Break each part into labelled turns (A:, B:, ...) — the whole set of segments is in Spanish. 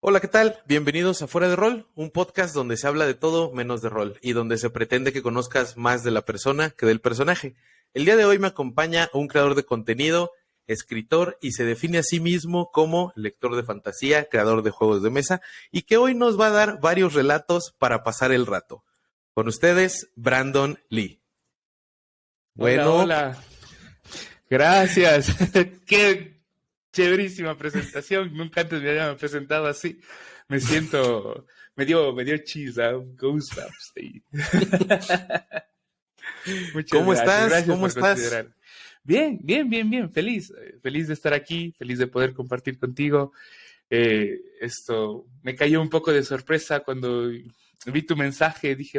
A: Hola, ¿qué tal? Bienvenidos a Fuera de Rol, un podcast donde se habla de todo menos de rol y donde se pretende que conozcas más de la persona que del personaje. El día de hoy me acompaña un creador de contenido, escritor y se define a sí mismo como lector de fantasía, creador de juegos de mesa y que hoy nos va a dar varios relatos para pasar el rato. Con ustedes, Brandon Lee.
B: Hola,
A: Bueno,
B: hola. Gracias. Qué chéverísima presentación. Nunca antes me habían presentado así. Me siento, me dio chisa, goosebumps ahí. Muchas
A: ¿cómo
B: gracias.
A: estás?
B: Gracias
A: ¿Cómo
B: por
A: estás?
B: considerar. Bien, bien, bien, bien. Feliz. Feliz de estar aquí. Feliz de poder compartir contigo. Esto me cayó un poco de sorpresa cuando vi tu mensaje. Dije,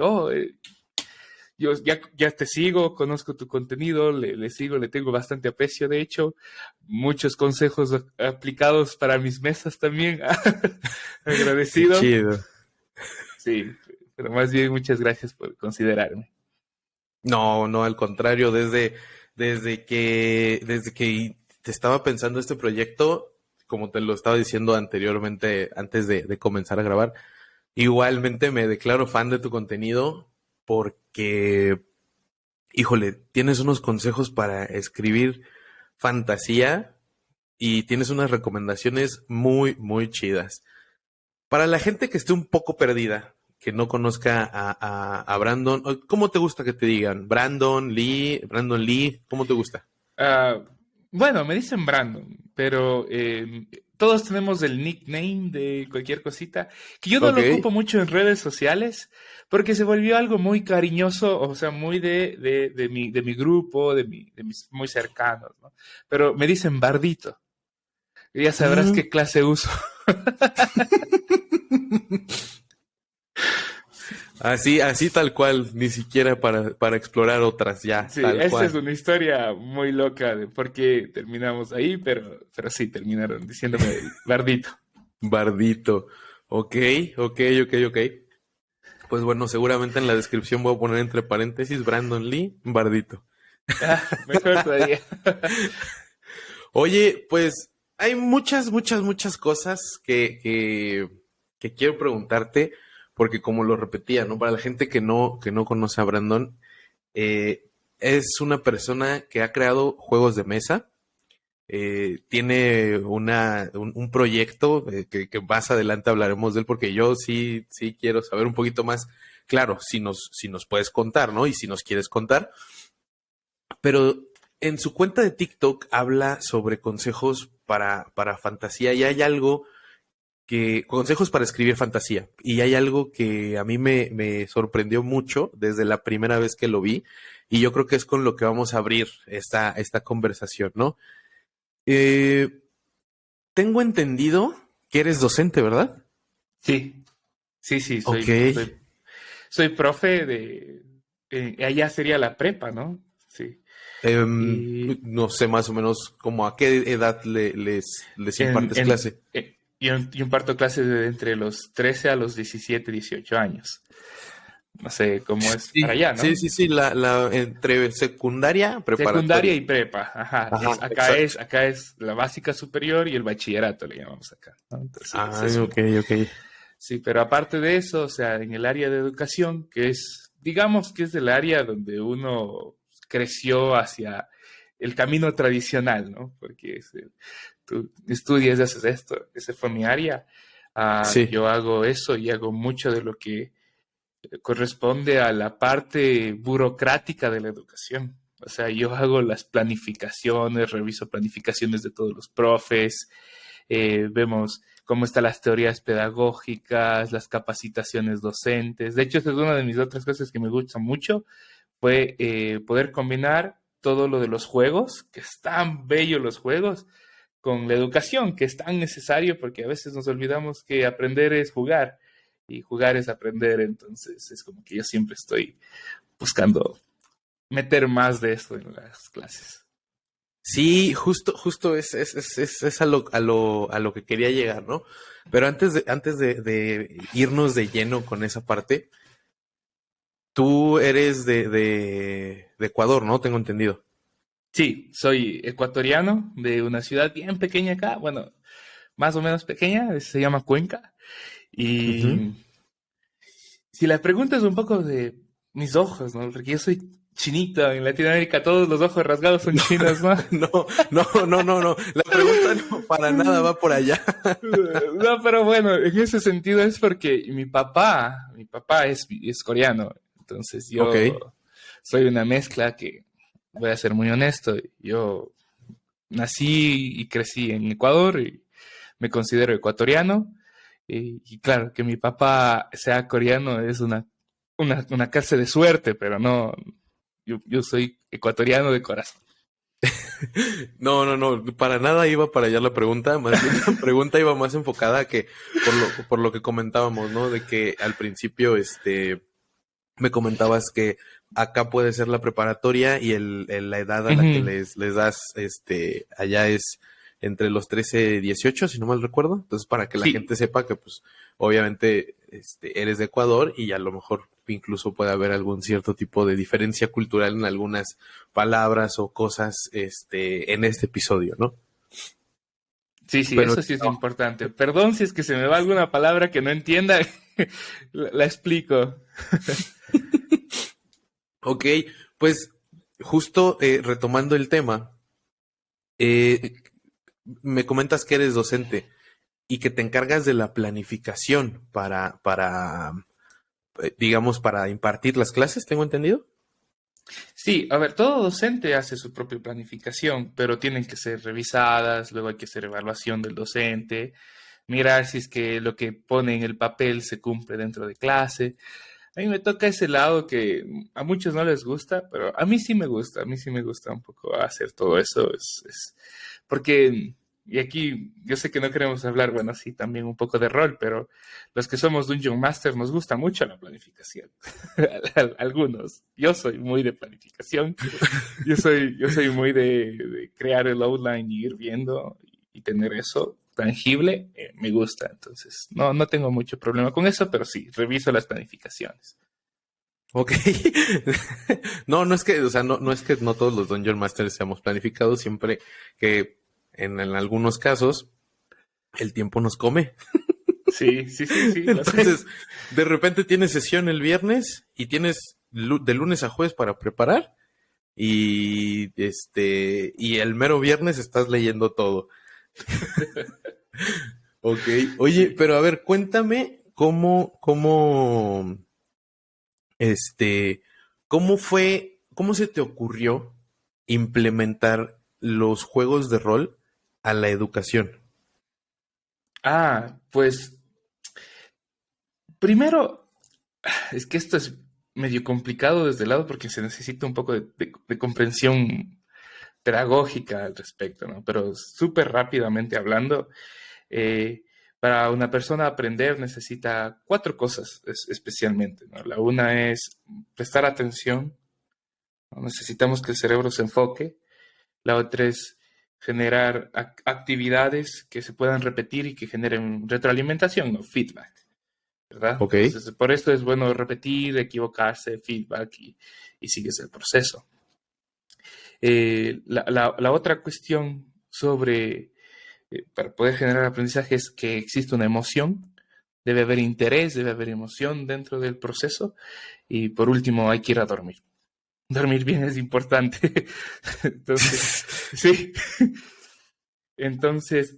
B: yo ya te sigo, conozco tu contenido, le sigo, le tengo bastante aprecio, de hecho, muchos consejos aplicados para mis mesas también.
A: Qué
B: Agradecido.
A: chido.
B: Sí, pero más bien muchas gracias por considerarme.
A: No, no, al contrario, desde que te estaba pensando este proyecto, como te lo estaba diciendo anteriormente, antes de comenzar a grabar, igualmente me declaro fan de tu contenido porque, híjole, tienes unos consejos para escribir fantasía y tienes unas recomendaciones muy, muy chidas. Para la gente que esté un poco perdida, que no conozca a Brandon, ¿cómo te gusta que te digan? Brandon Lee, ¿cómo te gusta?
B: Ah, bueno, me dicen Brandon, pero todos tenemos el nickname de cualquier cosita, que yo no
A: Ok,
B: lo ocupo mucho en redes sociales, porque se volvió algo muy cariñoso, o sea, muy de mi grupo, de mis muy cercanos, ¿no? Pero me dicen Bardito, y ya sabrás
A: mm.
B: qué clase uso.
A: Así tal cual, ni siquiera para explorar otras, ya,
B: Sí,
A: tal
B: esa es
A: cual.
B: una historia muy loca de por qué terminamos ahí, pero sí, terminaron diciéndome Bardito.
A: Bardito. Ok, ok, ok, ok. Pues bueno, seguramente en la descripción voy a poner entre paréntesis Brandon Lee, Bardito.
B: Ah, mejor todavía.
A: Oye, pues hay muchas cosas que quiero preguntarte, porque como lo repetía, ¿no? Para la gente que no conoce a Brandon, eh, es una persona que ha creado juegos de mesa, tiene un proyecto que más adelante hablaremos de él, porque yo sí quiero saber un poquito más, claro, si nos puedes contar, ¿no? Y si nos quieres contar, pero en su cuenta de TikTok habla sobre consejos para fantasía y hay algo consejos para escribir fantasía. Y hay algo que a mí me sorprendió mucho desde la primera vez que lo vi y yo creo que es con lo que vamos a abrir esta conversación, ¿no? Eh, Tengo entendido que eres docente, ¿verdad?
B: Sí, sí, sí,
A: Ok.
B: soy profe allá sería la prepa, ¿no? Sí. Y
A: No sé más o menos como a qué edad les
B: en,
A: impartes
B: en,
A: clase.
B: yo imparto clases de entre los 13 a los 17, 18 años. No sé cómo es para
A: Sí,
B: allá,
A: sí,
B: ¿no?
A: sí, sí, la entre secundaria,
B: Secundaria
A: preparatoria.
B: y prepa, ajá.
A: Ajá,
B: Acá
A: exacto.
B: es la básica superior y el bachillerato, le llamamos acá, ¿no? Entonces,
A: Ah, ok, ok.
B: sí, pero aparte de eso, o sea, en el área de educación, que es, digamos que es el área donde uno creció hacia el camino tradicional, ¿no? Porque tú estudias y haces esto, ese fue mi área.
A: Sí,
B: Yo hago eso y hago mucho de lo que corresponde a la parte burocrática de la educación. O sea, yo hago las planificaciones, reviso planificaciones de todos los profes, vemos cómo están las teorías pedagógicas, las capacitaciones docentes. De hecho, esa es una de mis otras cosas que me gusta mucho, fue poder combinar todo lo de los juegos, que es tan bello los juegos, con la educación, que es tan necesario, porque a veces nos olvidamos que aprender es jugar y jugar es aprender. Entonces es como que yo siempre estoy buscando meter más de esto en las clases.
A: sí, justo es a lo que quería llegar, ¿no? Pero antes de irnos de lleno con esa parte, tú eres de Ecuador, ¿no? Tengo entendido.
B: Sí, soy ecuatoriano de una ciudad bien pequeña acá. Bueno, más o menos pequeña, se llama Cuenca.
A: Ujú.
B: Y si la pregunta es un poco de mis ojos, ¿no? Porque yo soy chinito, en Latinoamérica todos los ojos rasgados son chinos, ¿no?
A: No, no. La pregunta no para nada va por allá.
B: No, pero bueno, en ese sentido es porque mi papá es coreano, entonces
A: Ok.
B: yo soy una mezcla que, voy a ser muy honesto, yo nací y crecí en Ecuador y me considero ecuatoriano, y claro, que mi papá sea coreano es una clase de suerte, pero no, yo soy ecuatoriano de corazón.
A: No, para nada iba para allá la pregunta, más bien la pregunta iba más enfocada a que por lo que comentábamos, ¿no? De que al principio, me comentabas que acá puede ser la preparatoria y la edad a la que
B: Ujú.
A: les das, allá es entre los 13 y 18, si no mal recuerdo. Entonces, para que la
B: Sí,
A: gente sepa que, pues, obviamente, eres de Ecuador y a lo mejor incluso puede haber algún cierto tipo de diferencia cultural en algunas palabras o cosas, en este episodio, ¿no?
B: sí, sí,
A: Pero,
B: eso sí es importante. Perdón si es que se me va alguna palabra que no entienda, la explico.
A: ok, pues, justo retomando el tema, eh, me comentas que eres docente y que te encargas de la planificación digamos, para impartir las clases, ¿tengo entendido?
B: Sí, a ver, todo docente hace su propia planificación, pero tienen que ser revisadas, luego hay que hacer evaluación del docente, mirar si es que lo que pone en el papel se cumple dentro de clase. A mí me toca ese lado que a muchos no les gusta, pero a mí sí me gusta, a mí sí me gusta un poco hacer todo eso. Porque, y aquí yo sé que no queremos hablar, bueno, sí, también un poco de rol, pero los que somos Dungeon Master nos gusta mucho la planificación. Algunos. Yo soy muy de planificación, yo soy muy de crear el outline y ir viendo y tener eso tangible, me gusta. Entonces, no tengo mucho problema con eso, pero sí, reviso las planificaciones.
A: Ok. No es que, o sea, no es que no todos los Dungeon Masters seamos planificados, siempre que en algunos casos el tiempo nos come.
B: Sí, sí, sí, sí, lo sé.
A: Entonces, de repente tienes sesión el viernes y tienes de lunes a jueves para preparar y el mero viernes estás leyendo todo. Ok. Oye,
B: Sí.
A: pero a ver, cuéntame este, cómo se te ocurrió implementar los juegos de rol a la educación.
B: Pues primero, es que esto es medio complicado desde el lado porque se necesita un poco de comprensión pedagógica al respecto, ¿no? Pero súper rápidamente hablando, eh, para una persona aprender necesita cuatro cosas especialmente, ¿no? La una es prestar atención, ¿no? Necesitamos que el cerebro se enfoque. La otra es generar actividades que se puedan repetir y que generen retroalimentación, ¿no? Feedback, ¿verdad?
A: Ok,
B: Entonces, por esto es bueno repetir, equivocarse, feedback y sigues el proceso. La otra cuestión sobre, para poder generar aprendizaje es que existe una emoción, debe haber interés, debe haber emoción dentro del proceso y por último hay que ir a dormir. Dormir bien es importante. Entonces, sí. Entonces,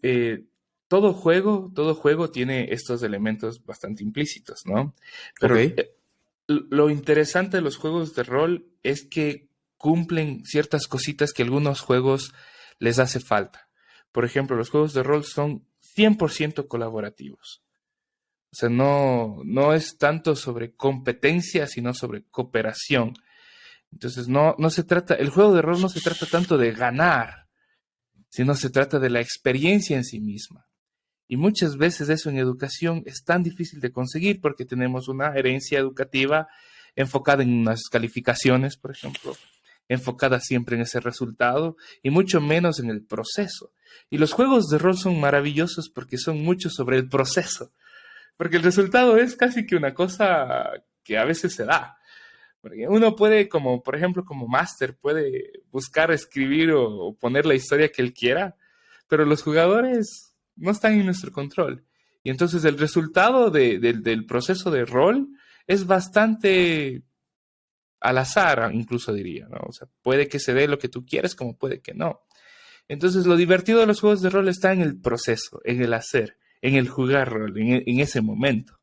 B: todo juego tiene estos elementos bastante implícitos, ¿no?
A: ok,
B: Pero lo interesante de los juegos de rol es que cumplen ciertas cositas que a algunos juegos les hace falta. Por ejemplo, los juegos de rol son 100% colaborativos. O sea, no es tanto sobre competencia, sino sobre cooperación. Entonces, no se trata, el juego de rol no se trata tanto de ganar, sino se trata de la experiencia en sí misma. Y muchas veces eso en educación es tan difícil de conseguir porque tenemos una herencia educativa enfocada en unas calificaciones, por ejemplo, enfocada siempre en ese resultado y mucho menos en el proceso. Y los juegos de rol son maravillosos porque son mucho sobre el proceso, porque el resultado es casi que una cosa que a veces se da. Porque uno puede, como por ejemplo, como máster, puede buscar escribir o poner la historia que él quiera, pero los jugadores no están en nuestro control. Y entonces el resultado del proceso de rol es bastante al azar, incluso diría, ¿no? O sea, puede que se dé lo que tú quieres, como puede que no. Entonces, lo divertido de los juegos de rol está en el proceso, en el hacer, en el jugar rol, en ese momento.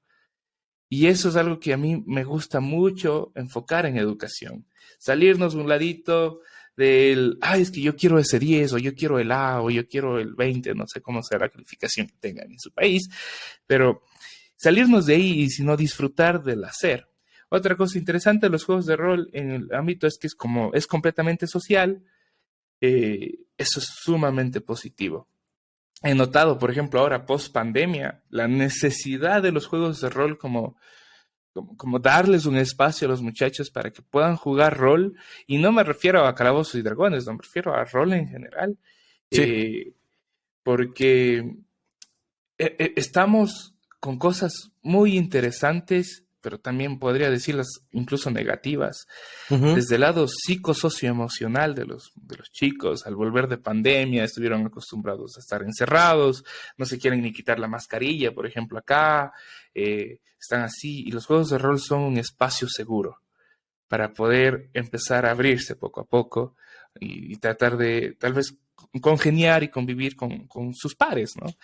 B: Y eso es algo que a mí me gusta mucho enfocar en educación. Salirnos un ladito del, es que yo quiero ese 10, o yo quiero el A, o yo quiero el 20, no sé cómo será la calificación que tengan en su país, pero salirnos de ahí y sino disfrutar del hacer. Otra cosa interesante de los juegos de rol en el ámbito es que es completamente social. Eso es sumamente positivo. He notado, por ejemplo, ahora post pandemia, la necesidad de los juegos de rol como darles un espacio a los muchachos para que puedan jugar rol, y no me refiero a Calabozos y Dragones, no me refiero a rol en general,
A: Sí.
B: porque estamos con cosas muy interesantes, pero también podría decirlas incluso negativas,
A: Ujú.
B: desde el lado psicosocioemocional de los chicos. Al volver de pandemia estuvieron acostumbrados a estar encerrados, no se quieren ni quitar la mascarilla, por ejemplo, acá, están así, y los juegos de rol son un espacio seguro para poder empezar a abrirse poco a poco y tratar de tal vez congeniar y convivir con sus pares, ¿no?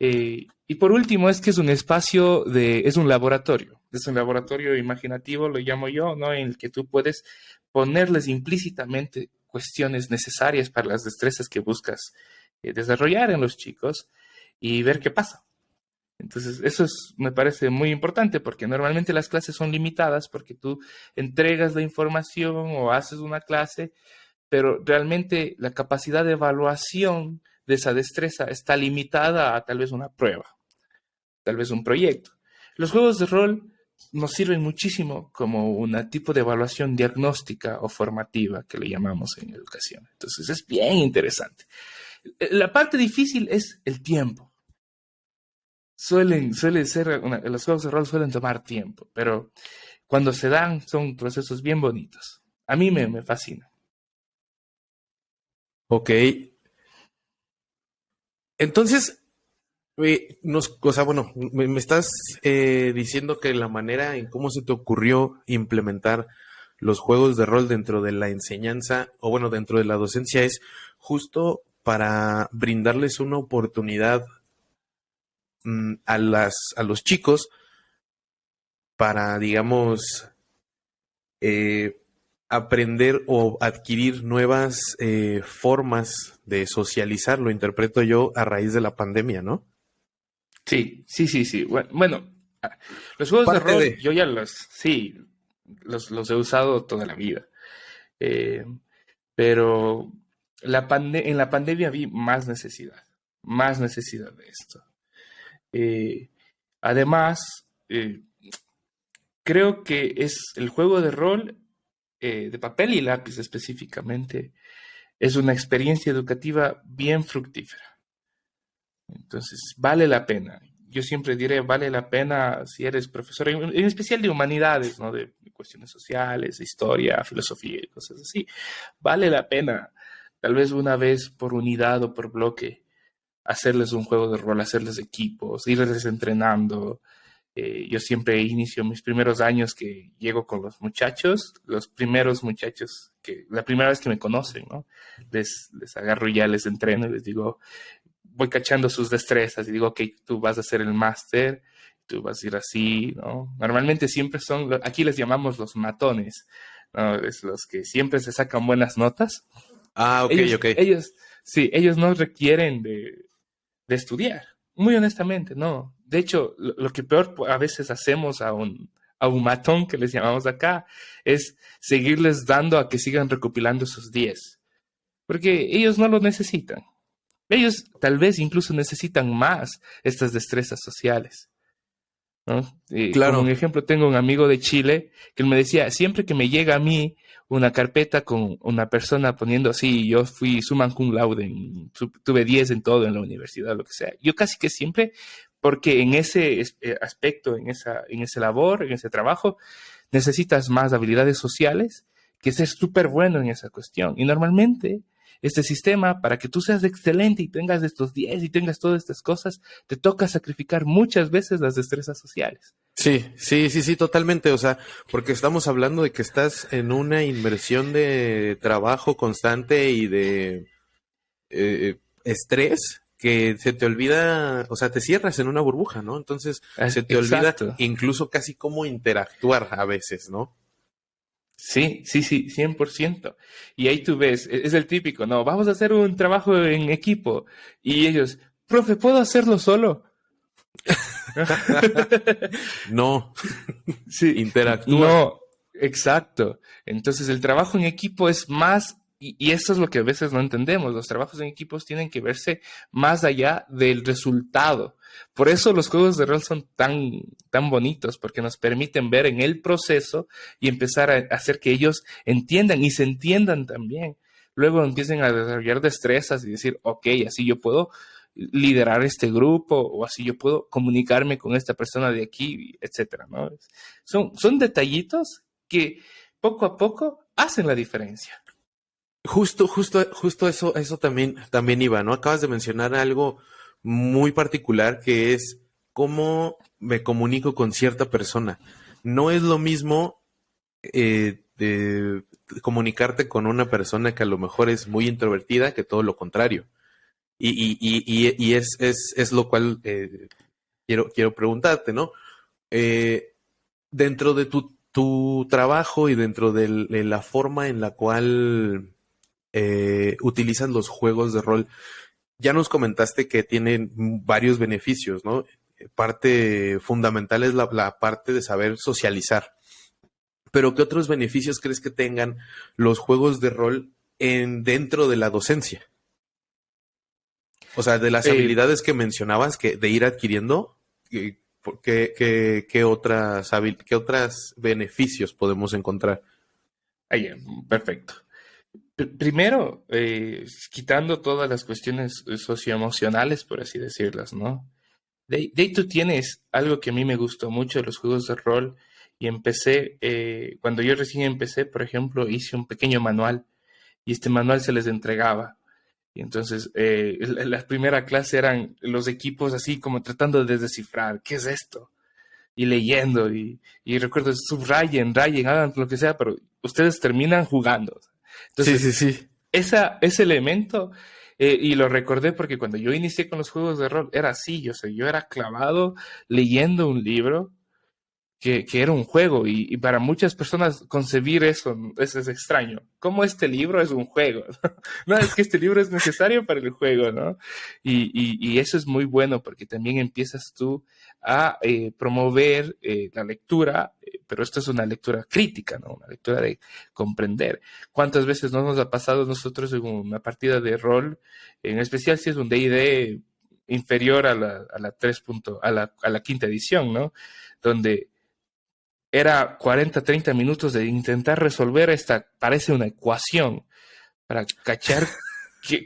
B: Y por último, es que es un espacio es un laboratorio imaginativo, lo llamo yo, ¿no? En el que tú puedes ponerles implícitamente cuestiones necesarias para las destrezas que buscas desarrollar en los chicos y ver qué pasa. Entonces, me parece muy importante, porque normalmente las clases son limitadas porque tú entregas la información o haces una clase, pero realmente la capacidad de evaluación de esa destreza está limitada a tal vez una prueba, tal vez un proyecto. Los juegos de rol nos sirven muchísimo como un tipo de evaluación diagnóstica o formativa, que le llamamos en educación. Entonces es bien interesante. La parte difícil es el tiempo. Los juegos de rol suelen tomar tiempo, pero cuando se dan son procesos bien bonitos. A mí me fascina.
A: Ok. Entonces, o sea, bueno, me estás diciendo que la manera en cómo se te ocurrió implementar los juegos de rol dentro de la enseñanza, o bueno, dentro de la docencia, es justo para brindarles una oportunidad a los chicos para, digamos, eh, aprender o adquirir nuevas formas de socializar, lo interpreto yo a raíz de la pandemia, ¿no?
B: Sí, sí, sí, sí. Bueno, los juegos de
A: Parte
B: rol
A: de...
B: yo ya sí, los he usado toda la vida. Eh, pero en la pandemia vi más necesidad de esto. Eh, Además, creo que es el juego de rol, de papel y lápiz específicamente, es una experiencia educativa bien fructífera. Entonces, vale la pena. Yo siempre diré, vale la pena si eres profesor, en especial de humanidades, ¿no? De cuestiones sociales, de historia, filosofía y cosas así. Vale la pena, tal vez una vez por unidad o por bloque, hacerles un juego de rol, hacerles equipos, irles entrenando. Yo siempre inicio mis primeros años que llego con los primeros muchachos la primera vez que me conocen, ¿no? Les agarro y ya les entreno y les digo, voy cachando sus destrezas y digo, ok, tú vas a hacer el máster, tú vas a ir así, ¿no? Normalmente siempre aquí les llamamos los matones, ¿no? Es los que siempre se sacan buenas notas.
A: Ah, ok,
B: Ellos,
A: ok.
B: ellos, sí, ellos no requieren de estudiar, muy honestamente, no. De hecho, lo que peor a veces hacemos a un matón, que les llamamos acá, es seguirles dando a que sigan recopilando esos 10, porque ellos no lo necesitan. Ellos tal vez incluso necesitan más estas destrezas sociales, ¿no? Como un
A: Claro.
B: ejemplo, tengo un amigo de Chile que él me decía, siempre que me llega a mí una carpeta con una persona poniendo así, yo fui summa cum laude, tuve 10 en todo en la universidad, lo que sea. Yo casi que siempre, porque en ese aspecto, en ese labor, en ese trabajo, necesitas más habilidades sociales que ser súper bueno en esa cuestión. Y normalmente este sistema, para que tú seas excelente y tengas estos 10 y tengas todas estas cosas, te toca sacrificar muchas veces las destrezas sociales.
A: Sí, totalmente. O sea, porque estamos hablando de que estás en una inversión de trabajo constante y de estrés que se te olvida, o sea, te cierras en una burbuja, ¿no? Entonces se te olvida
B: Exacto.
A: incluso casi cómo interactuar a veces, ¿no?
B: Sí, 100%. Y ahí tú ves, es el típico, no, vamos a hacer un trabajo en equipo. Y ellos, profe, ¿puedo hacerlo solo?
A: No,
B: Sí,
A: interactúa.
B: no, exacto. Entonces el trabajo en equipo es más, y eso es lo que a veces no entendemos, los trabajos en equipos tienen que verse más allá del resultado. Por eso los juegos de rol son tan bonitos, porque nos permiten ver en el proceso y empezar a hacer que ellos entiendan y se entiendan también. Luego empiecen a desarrollar destrezas y decir, ok, así yo puedo liderar este grupo o así yo puedo comunicarme con esta persona de aquí, etcétera, ¿no? Son detallitos que poco a poco hacen la diferencia.
A: Justo eso también iba, ¿no? Acabas de mencionar algo muy particular que es cómo me comunico con cierta persona. No es lo mismo de comunicarte con una persona que a lo mejor es muy introvertida que todo lo contrario. Y es lo cual quiero preguntarte, ¿no? Dentro de tu trabajo y dentro de la forma en la cual utilizas los juegos de rol, ya nos comentaste que tienen varios beneficios, ¿no? Parte fundamental es la parte de saber socializar. Pero ¿qué otros beneficios crees que tengan los juegos de rol dentro de la docencia? O sea, de las
B: Eh,
A: habilidades que mencionabas que de ir adquiriendo, ¿qué otros beneficios podemos encontrar?
B: ahí, perfecto. Primero, quitando todas las cuestiones socioemocionales, por así decirlas, ¿no? De ahí tú tienes algo que a mí me gustó mucho de los juegos de rol y empecé, cuando yo recién empecé, por ejemplo, hice un pequeño manual y este manual se les entregaba. Y entonces, la primera clase eran los equipos así como tratando de descifrar, ¿qué es esto? Y leyendo, y recuerdo, subrayen, rayen, hagan lo que sea, pero ustedes terminan jugando.
A: Sí,
B: Entonces,
A: sí, sí.
B: ese elemento, y lo recordé porque cuando yo inicié con los juegos de rol, era así, yo era clavado leyendo un libro que era un juego y para muchas personas concebir eso es extraño. ¿Cómo este libro es un juego? No, es que este libro es necesario para el juego, ¿no? Y eso es muy bueno porque también empiezas tú a promover la lectura, pero esto es una lectura crítica, ¿no? Una lectura de comprender. ¿Cuántas veces no nos ha pasado nosotros en una partida de rol, en especial si es un D&D inferior a la 3. A la quinta edición, ¿no? Donde era 40, 30 minutos de intentar resolver parece una ecuación, para cachar
A: Sí.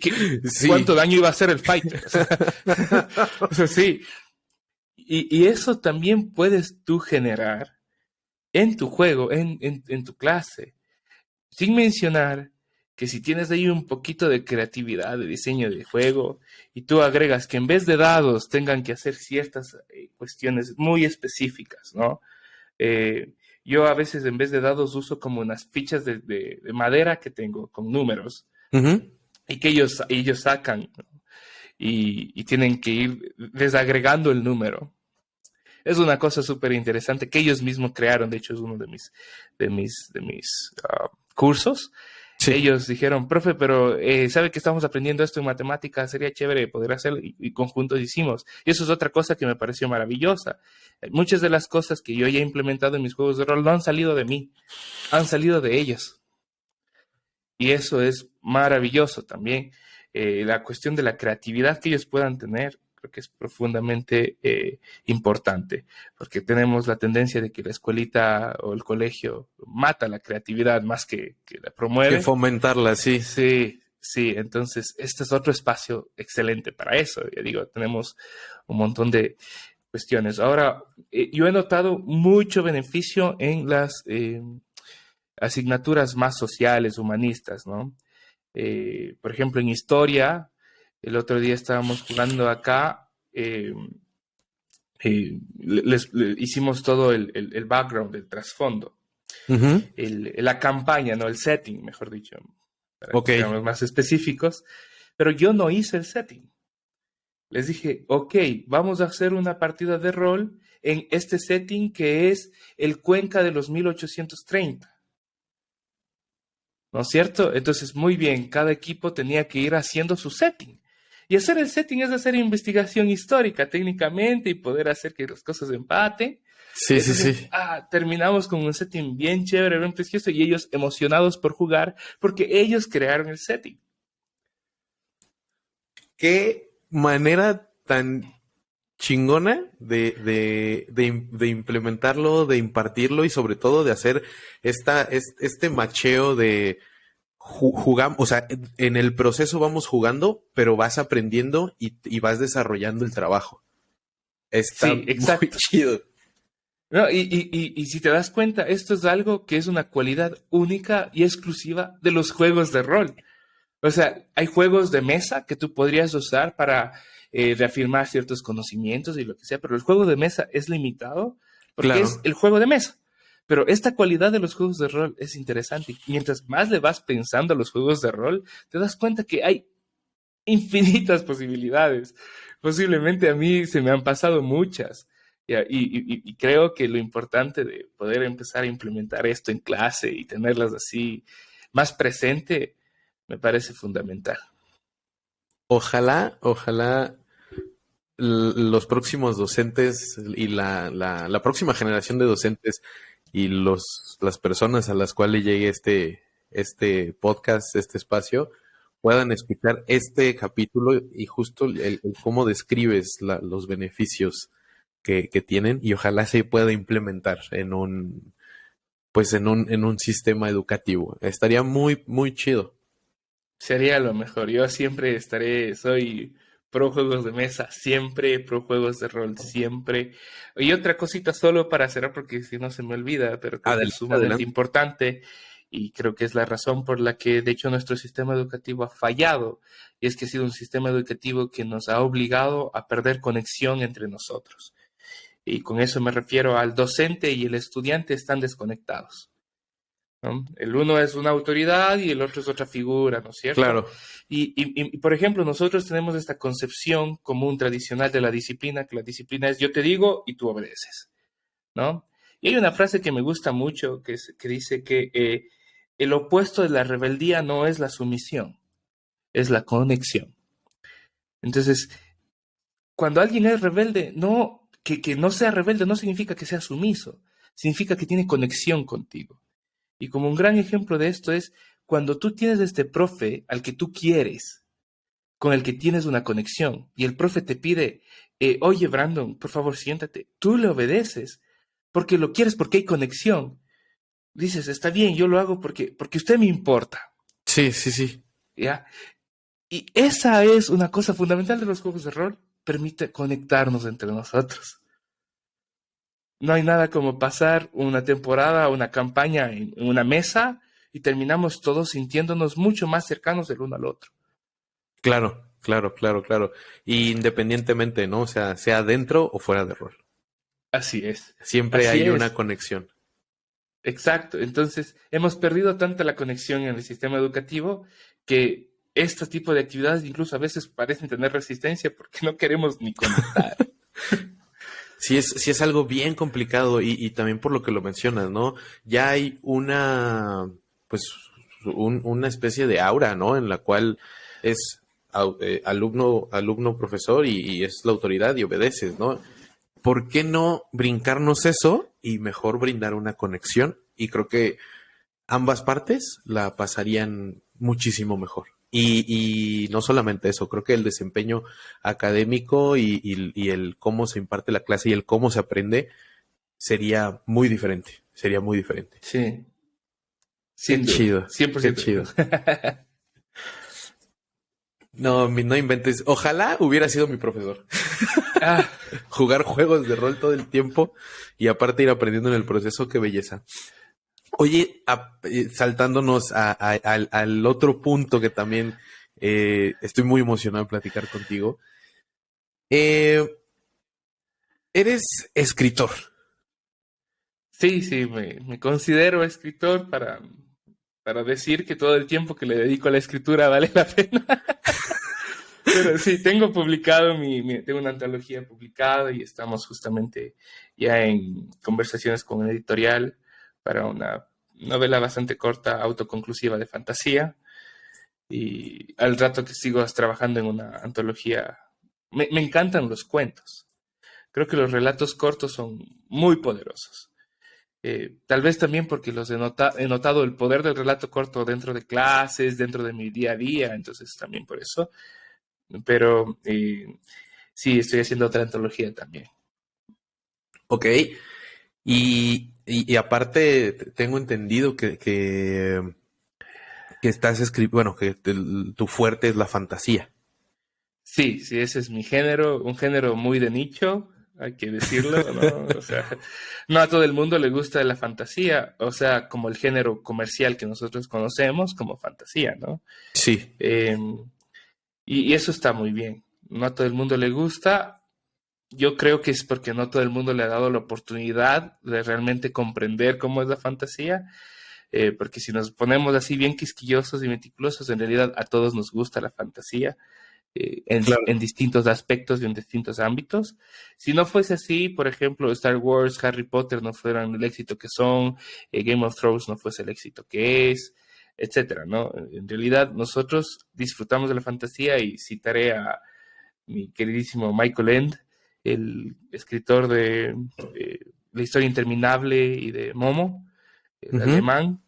B: cuánto daño iba a hacer el fighter. O sea, o sea, sí. Y eso también puedes tú generar en tu juego, en tu clase, sin mencionar que si tienes ahí un poquito de creatividad, de diseño de juego, y tú agregas que en vez de dados tengan que hacer ciertas cuestiones muy específicas, ¿no? Eh, yo a veces en vez de dados uso como unas fichas de madera que tengo con números
A: Ujú.
B: y que ellos sacan, ¿no? Y tienen que ir desagregando el número. Es una cosa súper interesante que ellos mismos crearon. De hecho, es uno de mis cursos.
A: Sí.
B: Ellos dijeron, profe, pero sabe que estamos aprendiendo esto en matemáticas, sería chévere poder hacerlo, y conjuntos hicimos. Y eso es otra cosa que me pareció maravillosa. Muchas de las cosas que yo ya he implementado en mis juegos de rol no han salido de mí, han salido de ellos. Y eso es maravilloso también. La cuestión de la creatividad que ellos puedan tener, creo que es profundamente importante, porque tenemos la tendencia de que la escuelita o el colegio mata la creatividad más que la
A: Que
B: promueve.
A: fomentarla, sí.
B: Sí, sí, entonces este es otro espacio excelente para eso. Ya digo, tenemos un montón de cuestiones. Ahora, yo he notado mucho beneficio en las asignaturas más sociales, humanistas, ¿no? Por ejemplo, en historia, el otro día estábamos jugando acá, hicimos todo el background, el trasfondo,
A: Ujú.
B: la campaña, no el setting, mejor dicho, para
A: Ok.
B: que seamos más específicos, pero yo no hice el setting. Les dije, ok, vamos a hacer una partida de rol en este setting que es el Cuenca de los 1830. ¿No es cierto? Entonces, muy bien, cada equipo tenía que ir haciendo su setting. Y hacer el setting es hacer investigación histórica técnicamente y poder hacer que las cosas empaten.
A: Sí, sí,
B: Entonces,
A: sí.
B: terminamos con un setting bien chévere, bien precioso, y ellos emocionados por jugar porque ellos crearon el setting.
A: Qué manera tan chingona de implementarlo, de impartirlo y sobre todo de hacer este macheo de jugamos, o sea, en el proceso vamos jugando, pero vas aprendiendo y vas desarrollando el trabajo. Está
B: Sí,
A: muy
B: exacto.
A: chido.
B: No, y si te das cuenta, esto es algo que es una cualidad única y exclusiva de los juegos de rol. O sea, hay juegos de mesa que tú podrías usar para reafirmar ciertos conocimientos y lo que sea, pero el juego de mesa es limitado porque es
A: Claro.
B: el juego de mesa. Pero esta cualidad de los juegos de rol es interesante. Y mientras más le vas pensando a los juegos de rol, te das cuenta que hay infinitas posibilidades. Posiblemente a mí se me han pasado muchas. Y creo que lo importante de poder empezar a implementar esto en clase y tenerlas así más presente me parece fundamental.
A: Ojalá los próximos docentes y la próxima generación de docentes y las personas a las cuales llegue este podcast, este espacio, puedan escuchar este capítulo y justo el cómo describes los beneficios que tienen y ojalá se pueda implementar en un sistema educativo. Estaría muy, muy chido.
B: Sería lo mejor. Yo siempre soy pro juegos de mesa, siempre, pro juegos de rol, siempre. Y otra cosita solo para cerrar, porque si no se me olvida, pero creo que es
A: Adelante,
B: sumamente
A: adelante.
B: importante y creo que es la razón por la que, de hecho, nuestro sistema educativo ha fallado. Y es que ha sido un sistema educativo que nos ha obligado a perder conexión entre nosotros. Y con eso me refiero al docente y el estudiante están desconectados, ¿no? El uno es una autoridad y el otro es otra figura, ¿no es cierto?
A: Claro.
B: Por ejemplo, nosotros tenemos esta concepción común tradicional de la disciplina, que la disciplina es yo te digo y tú obedeces, ¿no? Y hay una frase que me gusta mucho que dice que el opuesto de la rebeldía no es la sumisión, es la conexión. Entonces, cuando alguien es rebelde, no, que no sea rebelde no significa que sea sumiso, significa que tiene conexión contigo. Y como un gran ejemplo de esto es cuando tú tienes este profe al que tú quieres, con el que tienes una conexión, y el profe te pide, oye Brandon, por favor siéntate, tú le obedeces, porque lo quieres, porque hay conexión. Dices, está bien, yo lo hago porque usted me importa,
A: Sí, sí, sí.
B: ¿ya? Y esa es una cosa fundamental de los juegos de rol, permite conectarnos entre nosotros. No hay nada como pasar una temporada, una campaña en una mesa y terminamos todos sintiéndonos mucho más cercanos el uno al otro.
A: Claro, claro, claro, claro. Y independientemente, ¿no? O sea dentro o fuera de rol.
B: Así es,
A: Siempre
B: así
A: hay una
B: es,
A: conexión.
B: exacto. Entonces, hemos perdido tanta la conexión en el sistema educativo que este tipo de actividades incluso a veces parecen tener resistencia porque no queremos ni conectar.
A: Sí es algo bien complicado y también por lo que lo mencionas, ¿no? Ya hay pues, una especie de aura, ¿no? En la cual es alumno, profesor y es la autoridad y obedeces, ¿no? ¿Por qué no brincarnos eso y mejor brindar una conexión? Y creo que ambas partes la pasarían muchísimo mejor. Y no solamente eso, creo que el desempeño académico y el cómo se imparte la clase y el cómo se aprende sería muy diferente. Sería muy diferente.
B: Sí,
A: Qué
B: sin duda,
A: chido, qué
B: 100% de
A: chido.
B: acuerdo.
A: No, no inventes. Ojalá hubiera sido mi profesor.
B: Ah,
A: Jugar juegos de rol todo el tiempo y aparte ir aprendiendo en el proceso, qué belleza. Oye, saltándonos al otro punto que también estoy muy emocionado de platicar contigo. Eh, Eres escritor.
B: Sí, sí, me considero escritor para decir que todo el tiempo que le dedico a la escritura vale la pena. Pero sí, tengo publicado tengo una antología publicada y estamos justamente ya en conversaciones con una editorial para una novela bastante corta, autoconclusiva de fantasía. Y al rato que sigo trabajando en una antología, me encantan los cuentos. Creo que los relatos cortos son muy poderosos. Tal vez también porque he notado el poder del relato corto dentro de clases, dentro de mi día a día, entonces también por eso. Pero sí, estoy haciendo otra antología también.
A: Ok. Y aparte, tengo entendido que estás escribiendo, bueno, que tu fuerte es la fantasía.
B: Sí, sí, ese es mi género, un género muy de nicho, hay que decirlo, ¿no? O sea, no a todo el mundo le gusta la fantasía, o sea, como el género comercial que nosotros conocemos como fantasía, ¿no?
A: Sí.
B: Eh, y eso está muy bien. No a todo el mundo le gusta. Yo creo que es porque no todo el mundo le ha dado la oportunidad de realmente comprender cómo es la fantasía, porque si nos ponemos así bien quisquillosos y meticulosos, en realidad a todos nos gusta la fantasía
A: Claro.
B: en distintos aspectos y en distintos ámbitos. Si no fuese así, por ejemplo, Star Wars, Harry Potter no fueran el éxito que son, Game of Thrones no fuese el éxito que es, etcétera, ¿no? En realidad, nosotros disfrutamos de la fantasía y citaré a mi queridísimo Michael Ende, el escritor de La historia interminable y de Momo, el
A: Ujú.
B: alemán,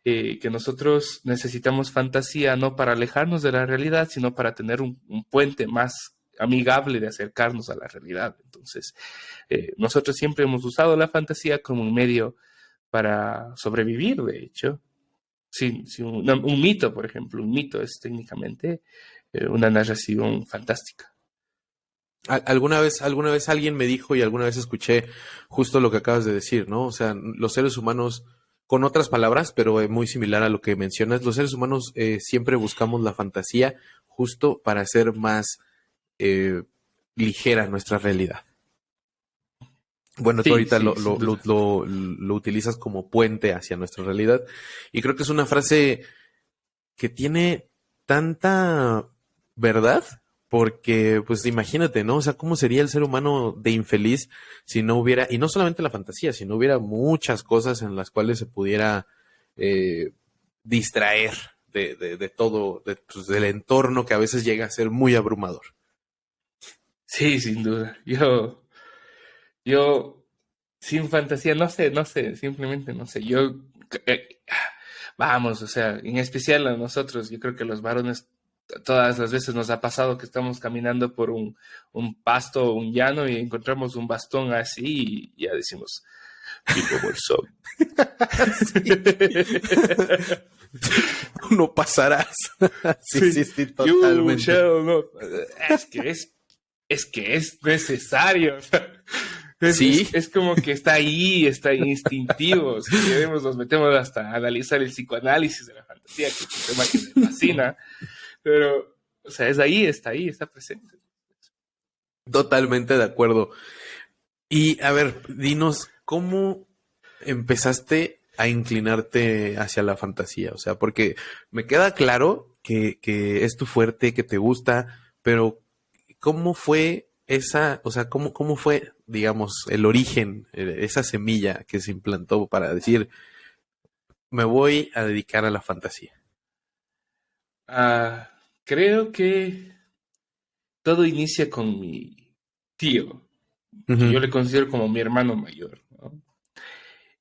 B: que nosotros necesitamos fantasía no para alejarnos de la realidad, sino para tener un puente más amigable de acercarnos a la realidad. Entonces, nosotros siempre hemos usado la fantasía como un medio para sobrevivir, de hecho. Sí, sí, un mito, por ejemplo, un mito es técnicamente una narración fantástica.
A: Alguna vez alguien me dijo y alguna vez escuché justo lo que acabas de decir, ¿no? O sea, los seres humanos, con otras palabras, pero muy similar a lo que mencionas, los seres humanos siempre buscamos la fantasía justo para hacer más eh, ligera nuestra realidad. Bueno, tú
B: Sí,
A: ahorita
B: sí, sin duda.
A: lo utilizas como puente hacia nuestra realidad y creo que es una frase que tiene tanta verdad, porque pues imagínate, ¿no? O sea, ¿cómo sería el ser humano de infeliz si no hubiera, y no solamente la fantasía, si no hubiera muchas cosas en las cuales se pudiera eh, distraer de todo, pues, del entorno que a veces llega a ser muy abrumador?
B: Sí, sin duda. Yo, sin fantasía, no sé, simplemente no sé. Vamos, o sea, en especial a nosotros, yo creo que los varones todas las veces nos ha pasado que estamos caminando por un pasto, un llano y encontramos un bastón así y ya decimos, vivo bolsón.
A: Sí. Tú no pasarás. Sí,
B: Sí,
A: sí, sí,
B: you
A: totalmente.
B: shall not. Es que es necesario. O sea,
A: Sí,
B: es como que está instintivo. Si queremos, nos metemos hasta a analizar el psicoanálisis de la fantasía, que es un tema que me fascina. Pero, o sea, está ahí, está presente.
A: totalmente de acuerdo. Y a ver, dinos, ¿cómo empezaste a inclinarte hacia la fantasía? O sea, porque me queda claro que es tu fuerte, que te gusta, pero ¿cómo fue esa, o sea, cómo fue, digamos, el origen, esa semilla que se implantó para decir, me voy a dedicar a la fantasía?
B: Ah, creo que todo inicia con mi tío, que yo
A: Ujú,
B: le considero como mi hermano mayor, ¿no?